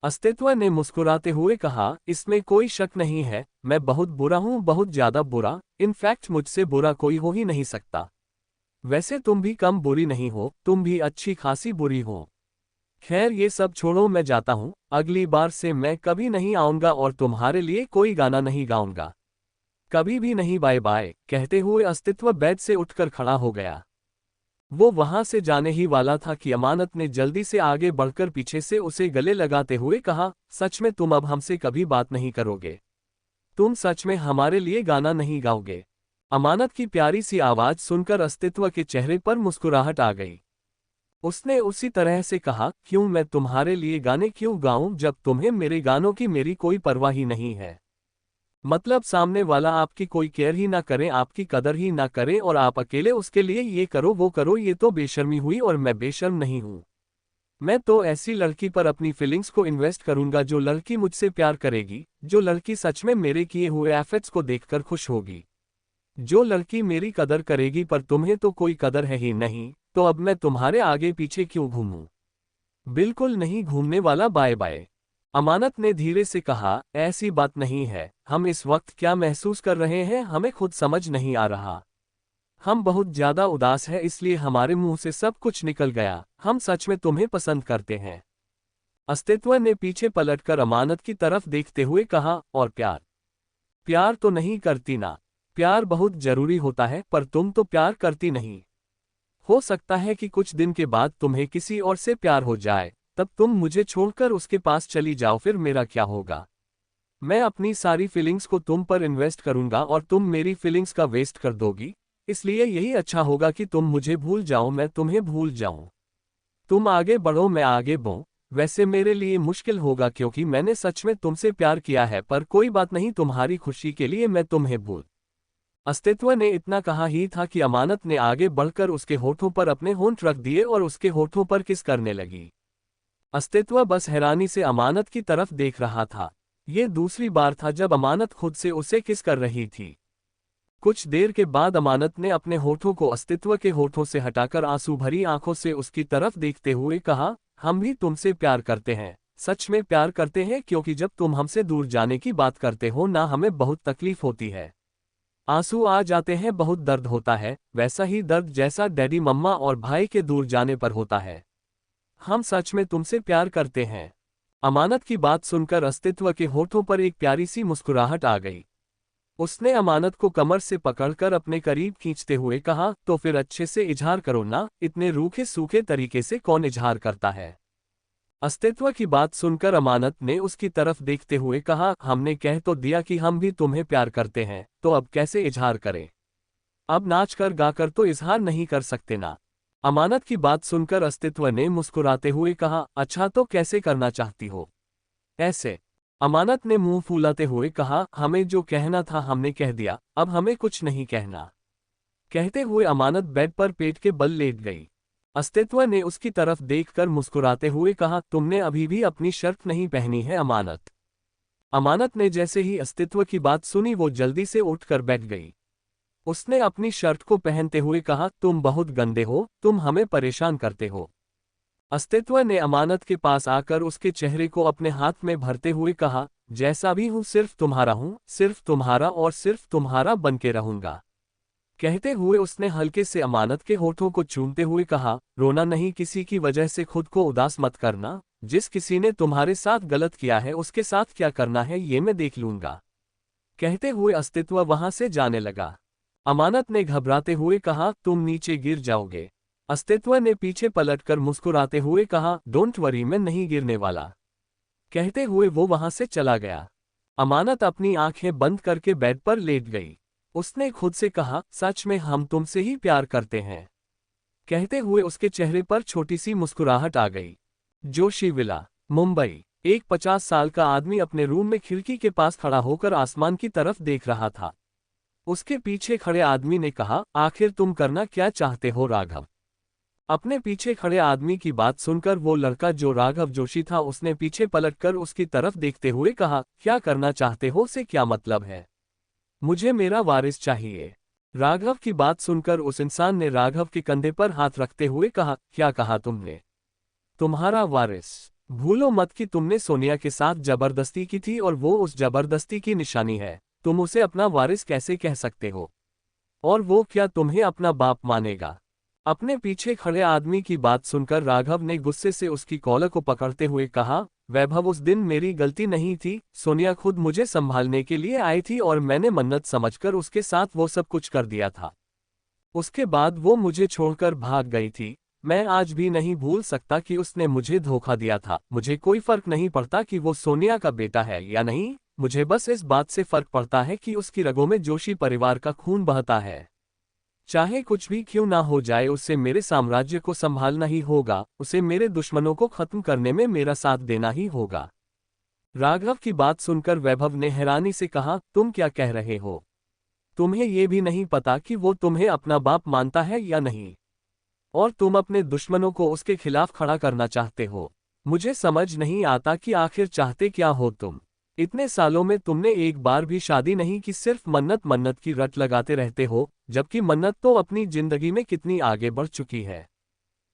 अस्तित्व ने मुस्कुराते हुए कहा, इसमें कोई शक नहीं है, मैं बहुत बुरा हूं, बहुत ज्यादा बुरा, इनफैक्ट मुझसे बुरा कोई हो ही नहीं सकता। वैसे तुम भी कम बुरी नहीं हो, तुम भी अच्छी खासी बुरी हो। खैर ये सब छोड़ो, मैं जाता हूं, अगली बार से मैं कभी नहीं आऊंगा और तुम्हारे लिए कोई गाना नहीं गाऊंगा, कभी भी नहीं, बाय बाय। कहते हुए अस्तित्व बेड से उठकर खड़ा हो गया। वो वहां से जाने ही वाला था कि अमानत ने जल्दी से आगे बढ़कर पीछे से उसे गले लगाते हुए कहा, सच में तुम अब हमसे कभी बात नहीं करोगे? तुम सच में हमारे लिए गाना नहीं गाओगे? अमानत की प्यारी सी आवाज सुनकर अस्तित्व के चेहरे पर मुस्कुराहट आ गई। उसने उसी तरह से कहा, क्यों, मैं तुम्हारे लिए गाने क्यों गाऊं जब तुम्हें मेरे गानों की मेरी कोई परवाह ही नहीं है? मतलब सामने वाला आपकी कोई केयर ही ना करे, आपकी कदर ही ना करे, और आप अकेले उसके लिए ये करो वो करो, ये तो बेशर्मी हुई, और मैं बेशर्म नहीं हूं। मैं तो ऐसी लड़की पर अपनी फीलिंग्स को इन्वेस्ट करूंगा जो लड़की मुझसे प्यार करेगी, जो लड़की सच में मेरे किए हुए एफर्ट्स को देखकर खुश होगी, जो लड़की मेरी कदर करेगी। पर तुम्हें तो कोई कदर है ही नहीं, तो अब मैं तुम्हारे आगे पीछे क्यों घूमूं? बिल्कुल नहीं घूमने वाला, बाय बाय। अमानत ने धीरे से कहा, ऐसी बात नहीं है, हम इस वक्त क्या महसूस कर रहे हैं हमें खुद समझ नहीं आ रहा। हम बहुत ज्यादा उदास है, इसलिए हमारे मुंह से सब कुछ निकल गया, हम सच में तुम्हें पसंद करते हैं। अस्तित्व ने पीछे पलटकर अमानत की तरफ देखते हुए कहा, और प्यार? प्यार तो नहीं करती ना? प्यार बहुत जरूरी होता है, पर तुम तो प्यार करती नहीं। हो सकता है कि कुछ दिन के बाद तुम्हें किसी और से प्यार हो जाए, तब तुम मुझे छोड़कर उसके पास चली जाओ, फिर मेरा क्या होगा? मैं अपनी सारी फीलिंग्स को तुम पर इन्वेस्ट करूंगा और तुम मेरी फीलिंग्स का वेस्ट कर दोगी, इसलिए यही अच्छा होगा कि तुम मुझे भूल जाओ, मैं तुम्हें भूल जाऊं। तुम आगे बढ़ो, मैं आगे बढ़ूं। वैसे मेरे लिए मुश्किल होगा क्योंकि मैंने सच में तुमसे प्यार किया है, पर कोई बात नहीं, तुम्हारी खुशी के लिए मैं तुम्हें भूल। अस्तित्व ने इतना कहा ही था कि अमानत ने आगे बढ़कर उसके होठों पर अपने होंठ रख दिए और उसके होठों पर किस करने लगी। अस्तित्व बस हैरानी से अमानत की तरफ देख रहा था। ये दूसरी बार था जब अमानत खुद से उसे किस कर रही थी। कुछ देर के बाद अमानत ने अपने होठों को अस्तित्व के होठों से हटाकर आंसू भरी आंखों से उसकी तरफ देखते हुए कहा, हम भी तुमसे प्यार करते हैं, सच में प्यार करते हैं, क्योंकि जब तुम हमसे दूर जाने की बात करते हो ना हमें बहुत तकलीफ होती है। आंसू आ जाते हैं, बहुत दर्द होता है, वैसा ही दर्द जैसा डैडी मम्मा और भाई के दूर जाने पर होता है। हम सच में तुमसे प्यार करते हैं। अमानत की बात सुनकर अस्तित्व के होठों पर एक प्यारी सी मुस्कुराहट आ गई। उसने अमानत को कमर से पकड़कर अपने करीब खींचते हुए कहा, तो फिर अच्छे से इजहार करो ना, इतने रूखे सूखे तरीके से कौन इजहार करता है? अस्तित्व की बात सुनकर अमानत ने उसकी तरफ देखते हुए कहा, हमने कह तो दिया कि हम भी तुम्हें प्यार करते हैं, तो अब कैसे इजहार करें? अब नाच कर गाकर तो इजहार नहीं कर सकते ना। अमानत की बात सुनकर अस्तित्व ने मुस्कुराते हुए कहा, अच्छा तो कैसे करना चाहती हो? ऐसे। अमानत ने मुंह फुलाते हुए कहा, हमें जो कहना था हमने कह दिया, अब हमें कुछ नहीं कहना। कहते हुए अमानत बेड पर पेट के बल लेट गई। अस्तित्व ने उसकी तरफ देखकर मुस्कुराते हुए कहा, तुमने अभी भी अपनी शर्त नहीं पहनी है अमानत। अमानत ने जैसे ही अस्तित्व की बात सुनी वो जल्दी से उठकर बैठ गई। उसने अपनी शर्त को पहनते हुए कहा, तुम बहुत गंदे हो, तुम हमें परेशान करते हो। अस्तित्व ने अमानत के पास आकर उसके चेहरे को अपने हाथ में भरते हुए कहा, जैसा भी हूं सिर्फ तुम्हारा हूं, सिर्फ तुम्हारा और सिर्फ तुम्हारा बनके रहूंगा। कहते हुए उसने हल्के से अमानत के होठों को चूमते हुए कहा, रोना नहीं, किसी की वजह से खुद को उदास मत करना, जिस किसी ने तुम्हारे साथ गलत किया है उसके साथ क्या करना है ये मैं देख लूंगा। कहते हुए अस्तित्व वहां से जाने लगा। अमानत ने घबराते हुए कहा, तुम नीचे गिर जाओगे। अस्तित्व ने पीछे पलटकर मुस्कुराते हुए कहा, डोंट वरी, मैं नहीं गिरने वाला। कहते हुए वो वहां से चला गया। अमानत अपनी आंखें बंद करके बेड पर लेट गई। उसने खुद से कहा, सच में हम तुमसे ही प्यार करते हैं। कहते हुए उसके चेहरे पर छोटी सी मुस्कुराहट आ गई। जोशी विला, मुंबई। एक 50 साल का आदमी अपने रूम में खिड़की के पास खड़ा होकर आसमान की तरफ देख रहा था। उसके पीछे खड़े आदमी ने कहा, आखिर तुम करना क्या चाहते हो राघव? अपने पीछे खड़े आदमी की बात सुनकर वो लड़का जो राघव जोशी था उसने पीछे पलटकर उसकी तरफ देखते हुए कहा, क्या करना चाहते हो से क्या मतलब है? मुझे मेरा वारिस चाहिए। राघव की बात सुनकर उस इंसान ने राघव के कंधे पर हाथ रखते हुए कहा, क्या कहा तुमने? तुम्हारा वारिस? भूलो मत कि तुमने सोनिया के साथ जबरदस्ती की थी और वो उस जबरदस्ती की निशानी है। तुम उसे अपना वारिस कैसे कह सकते हो? और वो क्या तुम्हें अपना बाप मानेगा? अपने पीछे खड़े आदमी की बात सुनकर राघव ने गुस्से से उसकी कॉलर को पकड़ते हुए कहा, वैभव उस दिन मेरी गलती नहीं थी, सोनिया खुद मुझे संभालने के लिए आई थी और मैंने मन्नत समझकर उसके साथ वो सब कुछ कर दिया था। उसके बाद वो मुझे छोड़कर भाग गई थी। मैं आज भी नहीं भूल सकता कि उसने मुझे धोखा दिया था। मुझे कोई फर्क नहीं पड़ता कि वो सोनिया का बेटा है या नहीं, मुझे बस इस बात से फर्क पड़ता है कि उसकी रगों में जोशी परिवार का खून बहता है। चाहे कुछ भी क्यों ना हो जाए, उसे मेरे साम्राज्य को संभालना ही होगा, उसे मेरे दुश्मनों को खत्म करने में मेरा साथ देना ही होगा। राघव की बात सुनकर वैभव ने हैरानी से कहा, तुम क्या कह रहे हो? तुम्हें ये भी नहीं पता कि वो तुम्हें अपना बाप मानता है या नहीं? और तुम अपने दुश्मनों को उसके खिलाफ खड़ा करना चाहते हो? मुझे समझ नहीं आता कि आखिर चाहते क्या हो तुम। इतने सालों में तुमने एक बार भी शादी नहीं की, सिर्फ मन्नत मन्नत की रट लगाते रहते हो, जबकि मन्नत तो अपनी जिंदगी में कितनी आगे बढ़ चुकी है।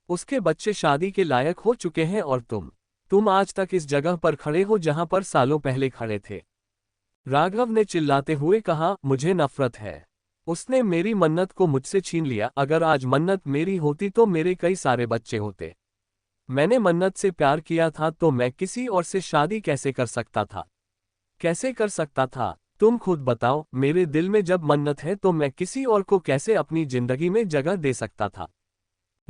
उसके बच्चे शादी के लायक हो चुके हैं और तुम आज तक इस जगह पर खड़े हो जहां पर सालों पहले खड़े थे। राघव ने चिल्लाते हुए कहा, मुझे नफरत है। उसने मेरी मन्नत को मुझसे छीन लिया। अगर आज मन्नत मेरी होती तो मेरे कई सारे बच्चे होते। मैंने मन्नत से प्यार किया था तो मैं किसी और से शादी कैसे कर सकता था? कैसे कर सकता था? तुम खुद बताओ, मेरे दिल में जब मन्नत है तो मैं किसी और को कैसे अपनी जिंदगी में जगह दे सकता था?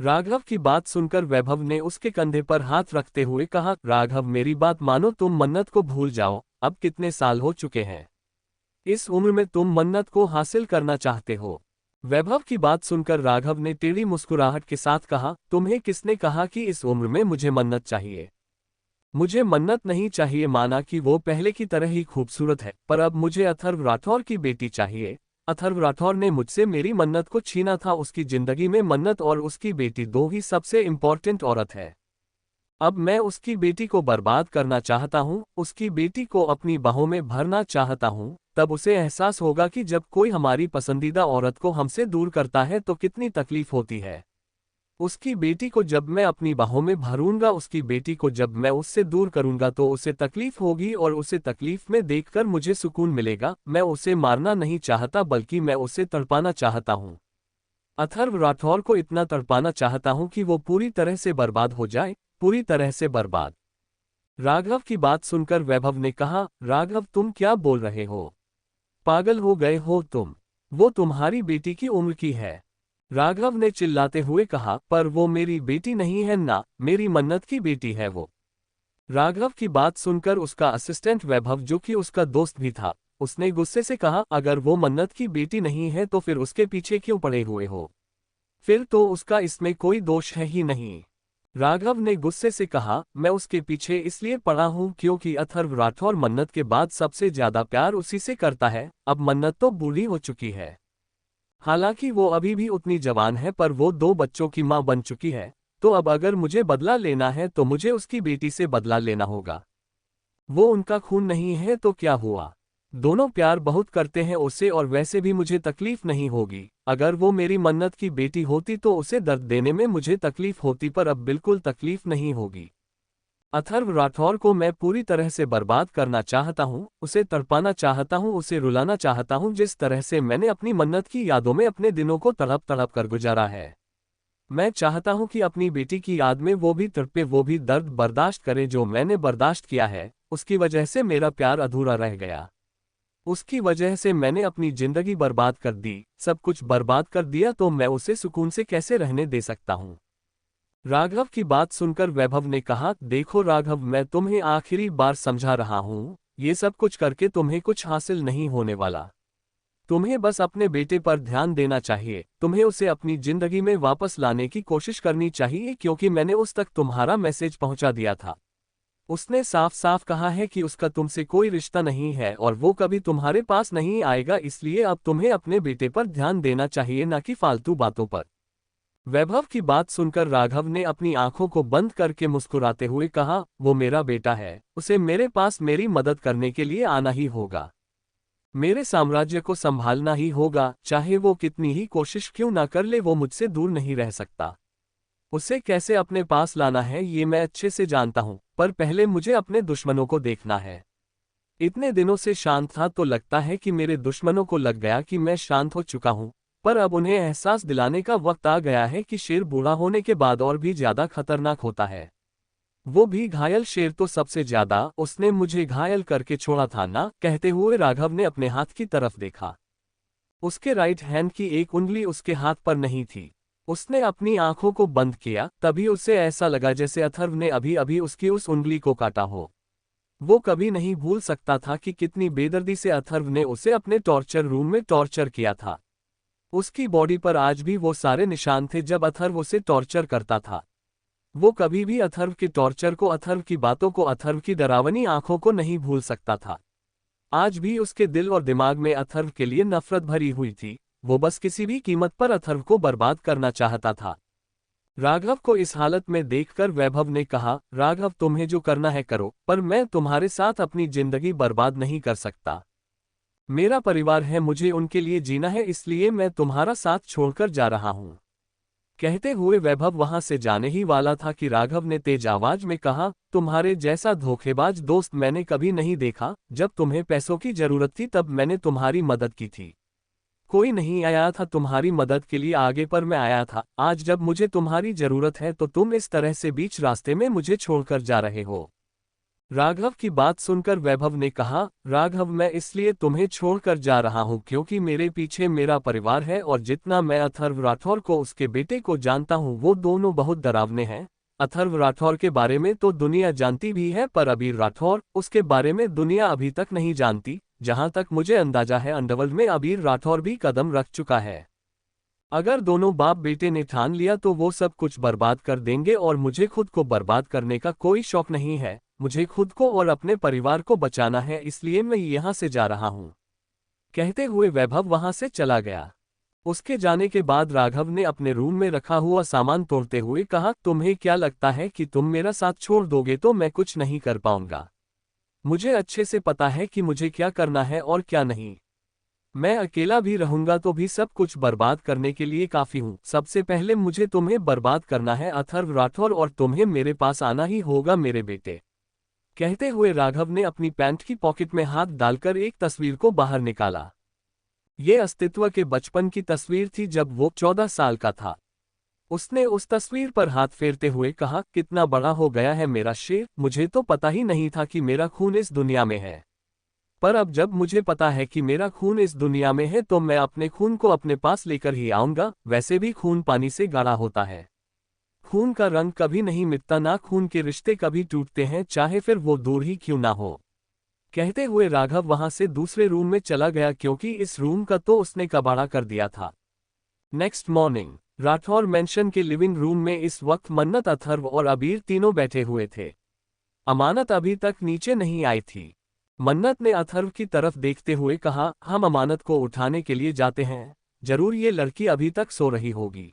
राघव की बात सुनकर वैभव ने उसके कंधे पर हाथ रखते हुए कहा, राघव मेरी बात मानो, तुम मन्नत को भूल जाओ। अब कितने साल हो चुके हैं, इस उम्र में तुम मन्नत को हासिल करना चाहते हो। वैभव की बात सुनकर राघव ने टेढ़ी मुस्कुराहट के साथ कहा, तुम्हें किसने कहा कि इस उम्र में मुझे मन्नत चाहिए? मुझे मन्नत नहीं चाहिए, माना कि वो पहले की तरह ही खूबसूरत है, पर अब मुझे अथर्व राठौर की बेटी चाहिए। अथर्व राठौर ने मुझसे मेरी मन्नत को छीना था। उसकी जिंदगी में मन्नत और उसकी बेटी दो ही सबसे इम्पोर्टेंट औरत है। अब मैं उसकी बेटी को बर्बाद करना चाहता हूँ, उसकी बेटी को अपनी बाहों में भरना चाहता हूँ। तब उसे एहसास होगा कि जब कोई हमारी पसंदीदा औरत को हमसे दूर करता है तो कितनी तकलीफ होती है। उसकी बेटी को जब मैं अपनी बाहों में भरूंगा, उसकी बेटी को जब मैं उससे दूर करूंगा तो उसे तकलीफ होगी, और उसे तकलीफ में देखकर मुझे सुकून मिलेगा। मैं उसे मारना नहीं चाहता, बल्कि मैं उसे तड़पाना चाहता हूँ। अथर्व राठौर को इतना तड़पाना चाहता हूँ कि वो पूरी तरह से बर्बाद हो जाए, पूरी तरह से बर्बाद। राघव की बात सुनकर वैभव ने कहा, राघव तुम क्या बोल रहे हो? पागल हो गए हो तुम? वो तुम्हारी बेटी की उम्र की है। राघव ने चिल्लाते हुए कहा, पर वो मेरी बेटी नहीं है ना, मेरी मन्नत की बेटी है वो। राघव की बात सुनकर उसका असिस्टेंट वैभव, जो कि उसका दोस्त भी था, उसने गुस्से से कहा, अगर वो मन्नत की बेटी नहीं है तो फिर उसके पीछे क्यों पड़े हुए हो? फिर तो उसका इसमें कोई दोष है ही नहीं। राघव ने गुस्से से कहा, मैं उसके पीछे इसलिए पड़ा हूं क्योंकि अथर्व राठौर मन्नत के बाद सबसे ज्यादा प्यार उसी से करता है। अब मन्नत तो बूढ़ी हो चुकी है, हालांकि वो अभी भी उतनी जवान है, पर वो दो बच्चों की मां बन चुकी है। तो अब अगर मुझे बदला लेना है तो मुझे उसकी बेटी से बदला लेना होगा। वो उनका खून नहीं है तो क्या हुआ, दोनों प्यार बहुत करते हैं उसे, और वैसे भी मुझे तकलीफ नहीं होगी। अगर वो मेरी मन्नत की बेटी होती तो उसे दर्द देने में मुझे तकलीफ होती, पर अब बिल्कुल तकलीफ नहीं होगी। अथर्व राठौर को मैं पूरी तरह से बर्बाद करना चाहता हूँ, उसे तड़पाना चाहता हूँ, उसे रुलाना चाहता हूँ, जिस तरह से मैंने अपनी मन्नत की यादों में अपने दिनों को तड़प तड़प कर गुजारा है। मैं चाहता हूँ कि अपनी बेटी की याद में वो भी तड़पे, वो भी दर्द बर्दाश्त करे जो मैंने बर्दाश्त किया है। उसकी वजह से मेरा प्यार अधूरा रह गया, उसकी वजह से मैंने अपनी जिंदगी बर्बाद कर दी, सब कुछ बर्बाद कर दिया, तो मैं उसे सुकून से कैसे रहने दे सकता हूँ? राघव की बात सुनकर वैभव ने कहा, देखो राघव, मैं तुम्हें आखिरी बार समझा रहा हूँ, ये सब कुछ करके तुम्हें कुछ हासिल नहीं होने वाला। तुम्हें बस अपने बेटे पर ध्यान देना चाहिए, तुम्हें उसे अपनी जिंदगी में वापस लाने की कोशिश करनी चाहिए, क्योंकि मैंने उस तक तुम्हारा मैसेज पहुंचा दिया था। उसने साफ साफ कहा है कि उसका तुमसे कोई रिश्ता नहीं है और वो कभी तुम्हारे पास नहीं आएगा, इसलिए अब तुम्हें अपने बेटे पर ध्यान देना चाहिए, ना कि फालतू बातों पर। वैभव की बात सुनकर राघव ने अपनी आंखों को बंद करके मुस्कुराते हुए कहा, वो मेरा बेटा है, उसे मेरे पास मेरी मदद करने के लिए आना ही होगा, मेरे साम्राज्य को संभालना ही होगा, चाहे वो कितनी ही कोशिश क्यों ना कर ले, वो मुझसे दूर नहीं रह सकता। उसे कैसे अपने पास लाना है ये मैं अच्छे से जानता हूं, पर पहले मुझे अपने दुश्मनों को देखना है। इतने दिनों से शांत था तो लगता है कि मेरे दुश्मनों को लग गया कि मैं शांत हो चुका हूं, पर अब उन्हें एहसास दिलाने का वक्त आ गया है कि शेर बूढ़ा होने के बाद और भी ज्यादा खतरनाक होता है। वो भी घायल शेर, तो सबसे ज्यादा उसने मुझे घायल करके छोड़ा था ना। कहते हुए राघव ने अपने हाथ की तरफ देखा। उसके राइट हैंड की एक उंगली उसके हाथ पर नहीं थी। उसने अपनी आंखों को बंद किया, तभी उसे ऐसा लगा जैसे अथर्व ने अभी अभी उसकी उस उंगली को काटा हो। वो कभी नहीं भूल सकता था कि कितनी बेदर्दी से अथर्व ने उसे अपने टॉर्चर रूम में टॉर्चर किया था। उसकी बॉडी पर आज भी वो सारे निशान थे जब अथर्व उसे टॉर्चर करता था। वो कभी भी अथर्व के टॉर्चर को, अथर्व की बातों को, अथर्व की डरावनी आंखों को नहीं भूल सकता था। आज भी उसके दिल और दिमाग में अथर्व के लिए नफरत भरी हुई थी। वो बस किसी भी कीमत पर अथर्व को बर्बाद करना चाहता था। राघव को इस हालत में देखकर वैभव ने कहा, राघव तुम्हें जो करना है करो, पर मैं तुम्हारे साथ अपनी जिंदगी बर्बाद नहीं कर सकता। मेरा परिवार है, मुझे उनके लिए जीना है, इसलिए मैं तुम्हारा साथ छोड़कर जा रहा हूं। कहते हुए वैभव वहां से जाने ही वाला था कि राघव ने तेज आवाज में कहा, तुम्हारे जैसा धोखेबाज दोस्त मैंने कभी नहीं देखा। जब तुम्हें पैसों की जरूरत थी तब मैंने तुम्हारी मदद की थी। कोई नहीं आया था तुम्हारी मदद के लिए आगे, पर मैं आया था। आज जब मुझे तुम्हारी जरूरत है तो तुम इस तरह से बीच रास्ते में मुझे छोड़कर जा रहे हो। राघव की बात सुनकर वैभव ने कहा, राघव मैं इसलिए तुम्हें छोड़कर जा रहा हूँ क्योंकि मेरे पीछे मेरा परिवार है और जितना मैं अथर्व राठौर को उसके बेटे को जानता हूँ वो दोनों बहुत डरावने हैं। अथर्व राठौर के बारे में तो दुनिया जानती भी है पर अबीर राठौर उसके बारे में दुनिया अभी तक नहीं जानती। जहां तक मुझे अंदाजा है अंडरवर्ल्ड में अबीर राठौर भी कदम रख चुका है। अगर दोनों बाप बेटे ने ठान लिया तो वो सब कुछ बर्बाद कर देंगे और मुझे खुद को बर्बाद करने का कोई शौक नहीं है। मुझे खुद को और अपने परिवार को बचाना है इसलिए मैं यहाँ से जा रहा हूँ। कहते हुए वैभव वहां से चला गया। उसके जाने के बाद राघव ने अपने रूम में रखा हुआ सामान तोड़ते हुए कहा, तुम्हें क्या लगता है कि तुम मेरा साथ छोड़ दोगे तो मैं कुछ नहीं कर पाऊंगा। मुझे अच्छे से पता है कि मुझे क्या करना है और क्या नहीं। मैं अकेला भी रहूंगा तो भी सब कुछ बर्बाद करने के लिए काफी हूँ। सबसे पहले मुझे तुम्हें बर्बाद करना है अथर्व राठौर और तुम्हें मेरे पास आना ही होगा मेरे बेटे। कहते हुए राघव ने अपनी पैंट की पॉकेट में हाथ डालकर एक तस्वीर को बाहर निकाला। ये अस्तित्व के बचपन की तस्वीर थी जब वो 14 साल का था। उसने उस तस्वीर पर हाथ फेरते हुए कहा, कितना बड़ा हो गया है मेरा शेर। मुझे तो पता ही नहीं था कि मेरा खून इस दुनिया में है, पर अब जब मुझे पता है कि मेरा खून इस दुनिया में है तो मैं अपने खून को अपने पास लेकर ही आऊंगा। वैसे भी खून पानी से गाढ़ा होता है। खून का रंग कभी नहीं मिटता, ना खून के रिश्ते कभी टूटते हैं, चाहे फिर वो दूर ही क्यों ना हो। कहते हुए राघव वहां से दूसरे रूम में चला गया क्योंकि इस रूम का तो उसने कबाड़ा कर दिया था। नेक्स्ट मॉर्निंग राठौर मेंशन के लिविंग रूम में इस वक्त मन्नत, अथर्व और अबीर तीनों बैठे हुए थे। अमानत अभी तक नीचे नहीं आई थी। मन्नत ने अथर्व की तरफ देखते हुए कहा, हम अमानत को उठाने के लिए जाते हैं, जरूर ये लड़की अभी तक सो रही होगी।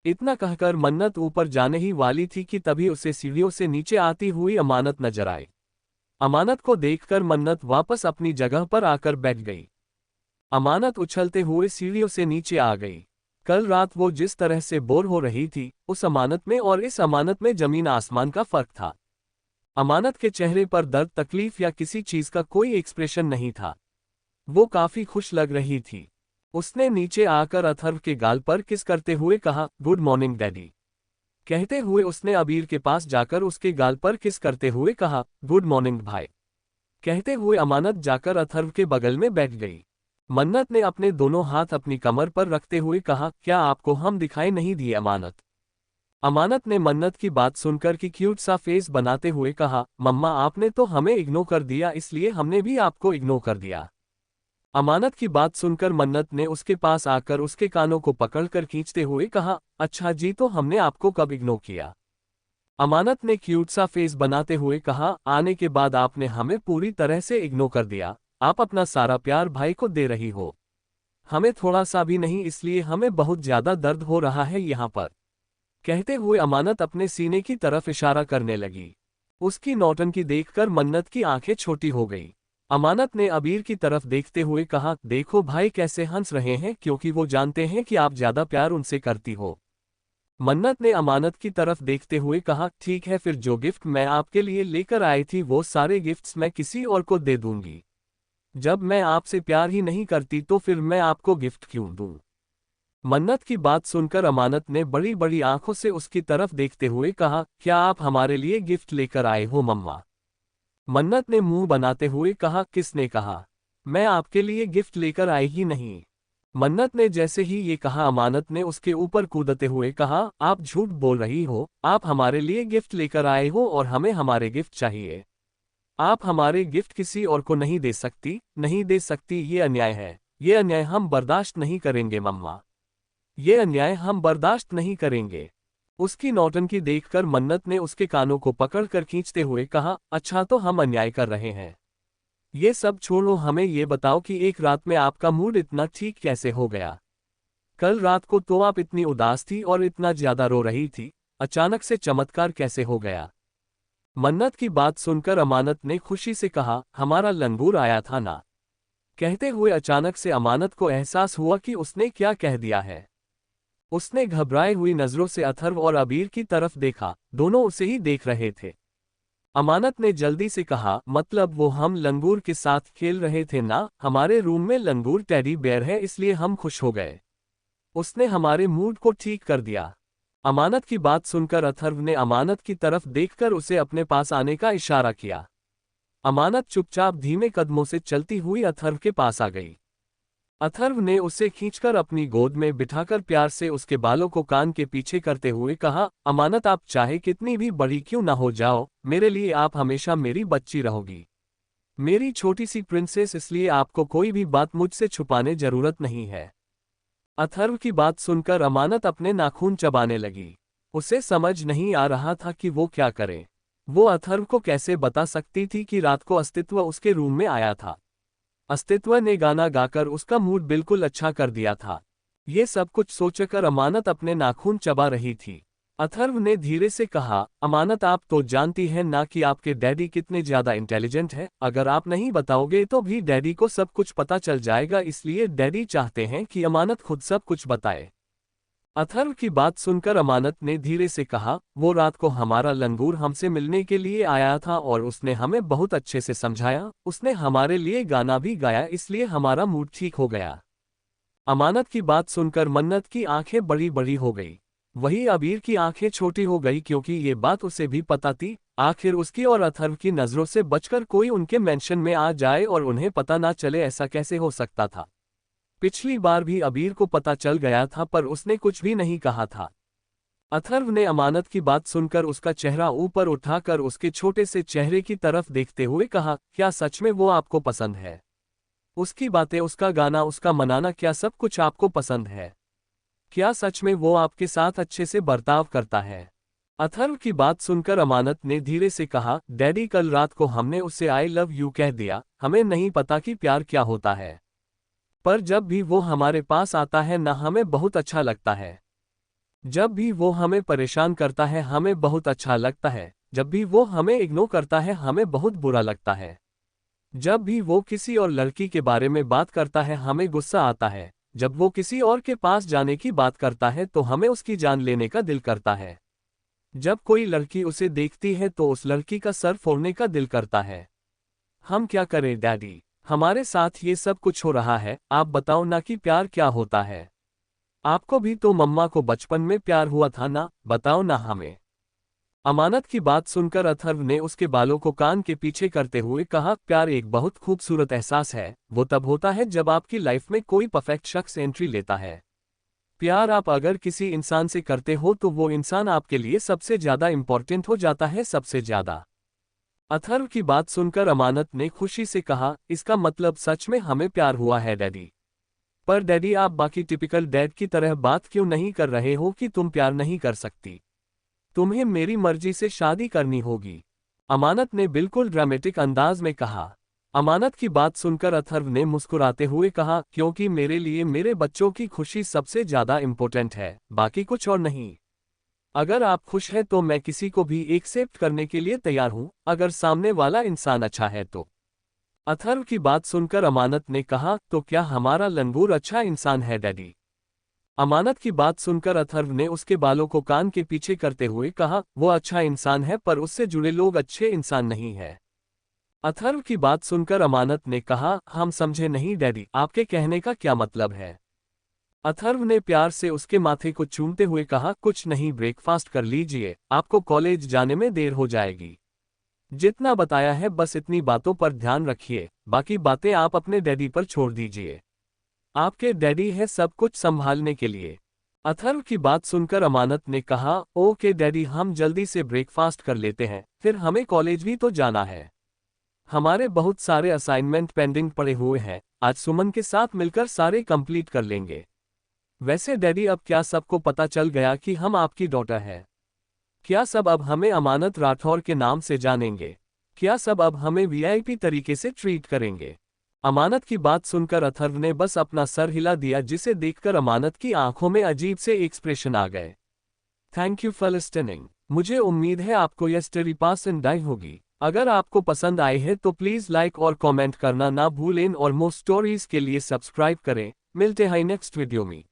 इतना कहकर मन्नत ऊपर जाने ही वाली थी कि तभी उसे सीढ़ियों से नीचे आती हुई अमानत नजर आई। अमानत को देखकर मन्नत वापस अपनी जगह पर आकर बैठ गई। अमानत उछलते हुए सीढ़ियों से नीचे आ गई। कल रात वो जिस तरह से बोर हो रही थी, उस अमानत में और इस अमानत में जमीन आसमान का फर्क था। अमानत के चेहरे पर दर्द, तकलीफ या किसी चीज का कोई एक्सप्रेशन नहीं था। वो काफी खुश लग रही थी। उसने नीचे आकर अथर्व के गाल पर किस करते हुए कहा, गुड मॉर्निंग डैडी। कहते हुए उसने अबीर के पास जाकर उसके गाल पर किस करते हुए कहा, गुड मॉर्निंग भाई। कहते हुए अमानत जाकर अथर्व के बगल में बैठ गई। मन्नत ने अपने दोनों हाथ अपनी कमर पर रखते हुए कहा, क्या आपको हम दिखाई नहीं दिए अमानत। अमानत ने मन्नत की बात सुनकर की क्यूट सा फेस बनाते हुए कहा, मम्मा आपने तो हमें इग्नोर कर दिया इसलिए हमने भी आपको इग्नोर कर दिया। अमानत की बात सुनकर मन्नत ने उसके पास आकर उसके कानों को पकड़कर खींचते हुए कहा, अच्छा जी तो हमने आपको कब इग्नोर किया। अमानत ने क्यूट सा फेस बनाते हुए कहा, आने के बाद आपने हमें पूरी तरह से इग्नोर कर दिया। आप अपना सारा प्यार भाई को दे रही हो, हमें थोड़ा सा भी नहीं, इसलिए हमें बहुत ज्यादा दर्द हो रहा है यहाँ पर। कहते हुए अमानत अपने सीने की तरफ इशारा करने लगी। उसकी नौटंकी देखकर मन्नत की आंखें छोटी हो गई। अमानत ने अबीर की तरफ देखते हुए कहा, देखो भाई कैसे हंस रहे हैं क्योंकि वो जानते हैं कि आप ज्यादा प्यार उनसे करती हो। मन्नत ने अमानत की तरफ देखते हुए कहा, ठीक है फिर जो गिफ्ट मैं आपके लिए लेकर आई थी वो सारे गिफ्ट्स मैं किसी और को दे दूंगी। जब मैं आपसे प्यार ही नहीं करती तो फिर मैं आपको गिफ्ट क्यों दूं। मन्नत की बात सुनकर अमानत ने बड़ी बड़ी आंखों से उसकी तरफ देखते हुए कहा, क्या आप हमारे लिए गिफ्ट लेकर आए हो मम्मा। मन्नत ने मुंह बनाते हुए कहा, किसने कहा, मैं आपके लिए गिफ्ट लेकर आई ही नहीं। मन्नत ने जैसे ही ये कहा अमानत ने उसके ऊपर कूदते हुए कहा, आप झूठ बोल रही हो, आप हमारे लिए गिफ्ट लेकर आए हो और हमें हमारे गिफ्ट चाहिए। आप हमारे गिफ्ट किसी और को नहीं दे सकती, नहीं दे सकती, ये अन्याय है। ये अन्याय हम बर्दाश्त नहीं करेंगे मम्मा, ये अन्याय हम बर्दाश्त नहीं करेंगे। उसकी नौटंकी देखकर मन्नत ने उसके कानों को पकड़कर खींचते हुए कहा, अच्छा तो हम अन्याय कर रहे हैं। ये सब छोड़ो, हमें ये बताओ कि एक रात में आपका मूड इतना ठीक कैसे हो गया। कल रात को तो आप इतनी उदास थी और इतना ज्यादा रो रही थी, अचानक से चमत्कार कैसे हो गया। मन्नत की बात सुनकर अमानत ने खुशी से कहा, हमारा लंगूर आया था ना। कहते हुए अचानक से अमानत को एहसास हुआ कि उसने क्या कह दिया है। उसने घबराए हुई नजरों से अथर्व और अबीर की तरफ देखा, दोनों उसे ही देख रहे थे। अमानत ने जल्दी से कहा, मतलब वो हम लंगूर के साथ खेल रहे थे ना, हमारे रूम में लंगूर टेडी बेयर है इसलिए हम खुश हो गए। उसने हमारे मूड को ठीक कर दिया। अमानत की बात सुनकर अथर्व ने अमानत की तरफ देखकर उसे अपने पास आने का इशारा किया। अमानत चुपचाप धीमे कदमों से चलती हुई अथर्व के पास आ गई। अथर्व ने उसे खींचकर अपनी गोद में बिठाकर प्यार से उसके बालों को कान के पीछे करते हुए कहा, अमानत आप चाहे कितनी भी बड़ी क्यों ना हो जाओ, मेरे लिए आप हमेशा मेरी बच्ची रहोगी, मेरी छोटी सी प्रिंसेस, इसलिए आपको कोई भी बात मुझसे छुपाने जरूरत नहीं है। अथर्व की बात सुनकर अमानत अपने नाखून चबाने लगी। उसे समझ नहीं आ रहा था कि वो क्या करे। वो अथर्व को कैसे बता सकती थी कि रात को अस्तित्व उसके रूम में आया था। अस्तित्व ने गाना गाकर उसका मूड बिल्कुल अच्छा कर दिया था। ये सब कुछ सोचकर अमानत अपने नाखून चबा रही थी। अथर्व ने धीरे से कहा, अमानत आप तो जानती हैं ना कि आपके डैडी कितने ज्यादा इंटेलिजेंट है, अगर आप नहीं बताओगे तो भी डैडी को सब कुछ पता चल जाएगा, इसलिए डैडी चाहते हैं कि अमानत खुद सब कुछ बताए। अथर्व की बात सुनकर अमानत ने धीरे से कहा, वो रात को हमारा लंगूर हमसे मिलने के लिए आया था और उसने हमें बहुत अच्छे से समझाया, उसने हमारे लिए गाना भी गाया, इसलिए हमारा मूड ठीक हो गया। अमानत की बात सुनकर मन्नत की आंखें बड़ी बड़ी हो गई। वही अबीर की आंखें छोटी हो गई, क्योंकि ये बात उसे भी पता थी, आखिर उसकी और अथर्व की नजरों से बचकर कोई उनके मेंशन में आ जाए और उन्हें पता ना चले, ऐसा कैसे हो सकता था। पिछली बार भी अबीर को पता चल गया था पर उसने कुछ भी नहीं कहा था। अथर्व ने अमानत की बात सुनकर उसका चेहरा ऊपर उठाकर उसके छोटे से चेहरे की तरफ देखते हुए कहा, क्या सच में वो आपको पसंद है? उसकी बातें, उसका गाना, उसका मनाना, क्या सब कुछ आपको पसंद है? क्या सच में वो आपके साथ अच्छे से बर्ताव करता है? अथर्व की बात सुनकर अमानत ने धीरे से कहा, डैडी कल रात को हमने उससे आई लव यू कह दिया, हमें नहीं पता कि प्यार क्या होता है, पर जब भी वो हमारे पास आता है ना हमें बहुत अच्छा लगता है। जब भी वो हमें परेशान करता है हमें बहुत अच्छा लगता है, जब भी वो हमें इग्नोर करता है हमें बहुत बुरा लगता है। जब भी वो किसी और लड़की के बारे में बात करता है हमें गुस्सा आता है, जब वो किसी और के पास जाने की बात करता है तो हमें उसकी जान लेने का दिल करता है। जब कोई लड़की उसे देखती है तो उस लड़की का सर फोड़ने का दिल करता है। हम क्या करें डैडी, हमारे साथ ये सब कुछ हो रहा है, आप बताओ ना कि प्यार क्या होता है। आपको भी तो मम्मा को बचपन में प्यार हुआ था ना, बताओ ना हमें। अमानत की बात सुनकर अथर्व ने उसके बालों को कान के पीछे करते हुए कहा, प्यार एक बहुत खूबसूरत एहसास है, वो तब होता है जब आपकी लाइफ में कोई परफेक्ट शख्स एंट्री लेता है। प्यार आप अगर किसी इंसान से करते हो तो वो इंसान आपके लिए सबसे ज्यादा इंपॉर्टेंट हो जाता है, सबसे ज्यादा। अथर्व की बात सुनकर अमानत ने खुशी से कहा, इसका मतलब सच में हमें प्यार हुआ है डैडी। पर डैडी आप बाकी टिपिकल डैड की तरह बात क्यों नहीं कर रहे हो कि तुम प्यार नहीं कर सकती, तुम्हें मेरी मर्जी से शादी करनी होगी। अमानत ने बिल्कुल ड्रामेटिक अंदाज में कहा। अमानत की बात सुनकर अथर्व ने मुस्कुराते हुए कहा, क्योंकि मेरे लिए मेरे बच्चों की खुशी सबसे ज्यादा इंपॉर्टेंट है, बाकी कुछ और नहीं। अगर आप खुश हैं तो मैं किसी को भी एक्सेप्ट करने के लिए तैयार हूं, अगर सामने वाला इंसान अच्छा है तो। अथर्व की बात सुनकर अमानत ने कहा, तो क्या हमारा लंगूर अच्छा इंसान है डैडी? अमानत की बात सुनकर अथर्व ने उसके बालों को कान के पीछे करते हुए कहा, वो अच्छा इंसान है पर उससे जुड़े लोग अच्छे इंसान नहीं है। अथर्व की बात सुनकर अमानत ने कहा, हम समझे नहीं डैडी, आपके कहने का क्या मतलब है? अथर्व ने प्यार से उसके माथे को चूमते हुए कहा, कुछ नहीं, ब्रेकफास्ट कर लीजिए, आपको कॉलेज जाने में देर हो जाएगी। जितना बताया है बस इतनी बातों पर ध्यान रखिए, बाकी बातें आप अपने डैडी पर छोड़ दीजिए, आपके डैडी है सब कुछ संभालने के लिए। अथर्व की बात सुनकर अमानत ने कहा, ओके डैडी, हम जल्दी से ब्रेकफास्ट कर लेते हैं, फिर हमें कॉलेज भी तो जाना है। हमारे बहुत सारे असाइनमेंट पेंडिंग पड़े हुए हैं, आज सुमन के साथ मिलकर सारे कंप्लीट कर लेंगे। वैसे डैडी अब क्या सबको पता चल गया कि हम आपकी डॉटर है? क्या सब अब हमें अमानत राठौर के नाम से जानेंगे? क्या सब अब हमें वीआईपी तरीके से ट्रीट करेंगे? अमानत की बात सुनकर अथर्व ने बस अपना सर हिला दिया, जिसे देखकर अमानत की आंखों में अजीब से एक्सप्रेशन आ गए। Thank you for listening. मुझे उम्मीद है आपको यह स्टोरी पसंद आई होगी। अगर आपको पसंद आई है तो प्लीज़ लाइक और कमेंट करना ना भूलें और मोर स्टोरीज के लिए सब्सक्राइब करें। मिलते हैं नेक्स्ट वीडियो में।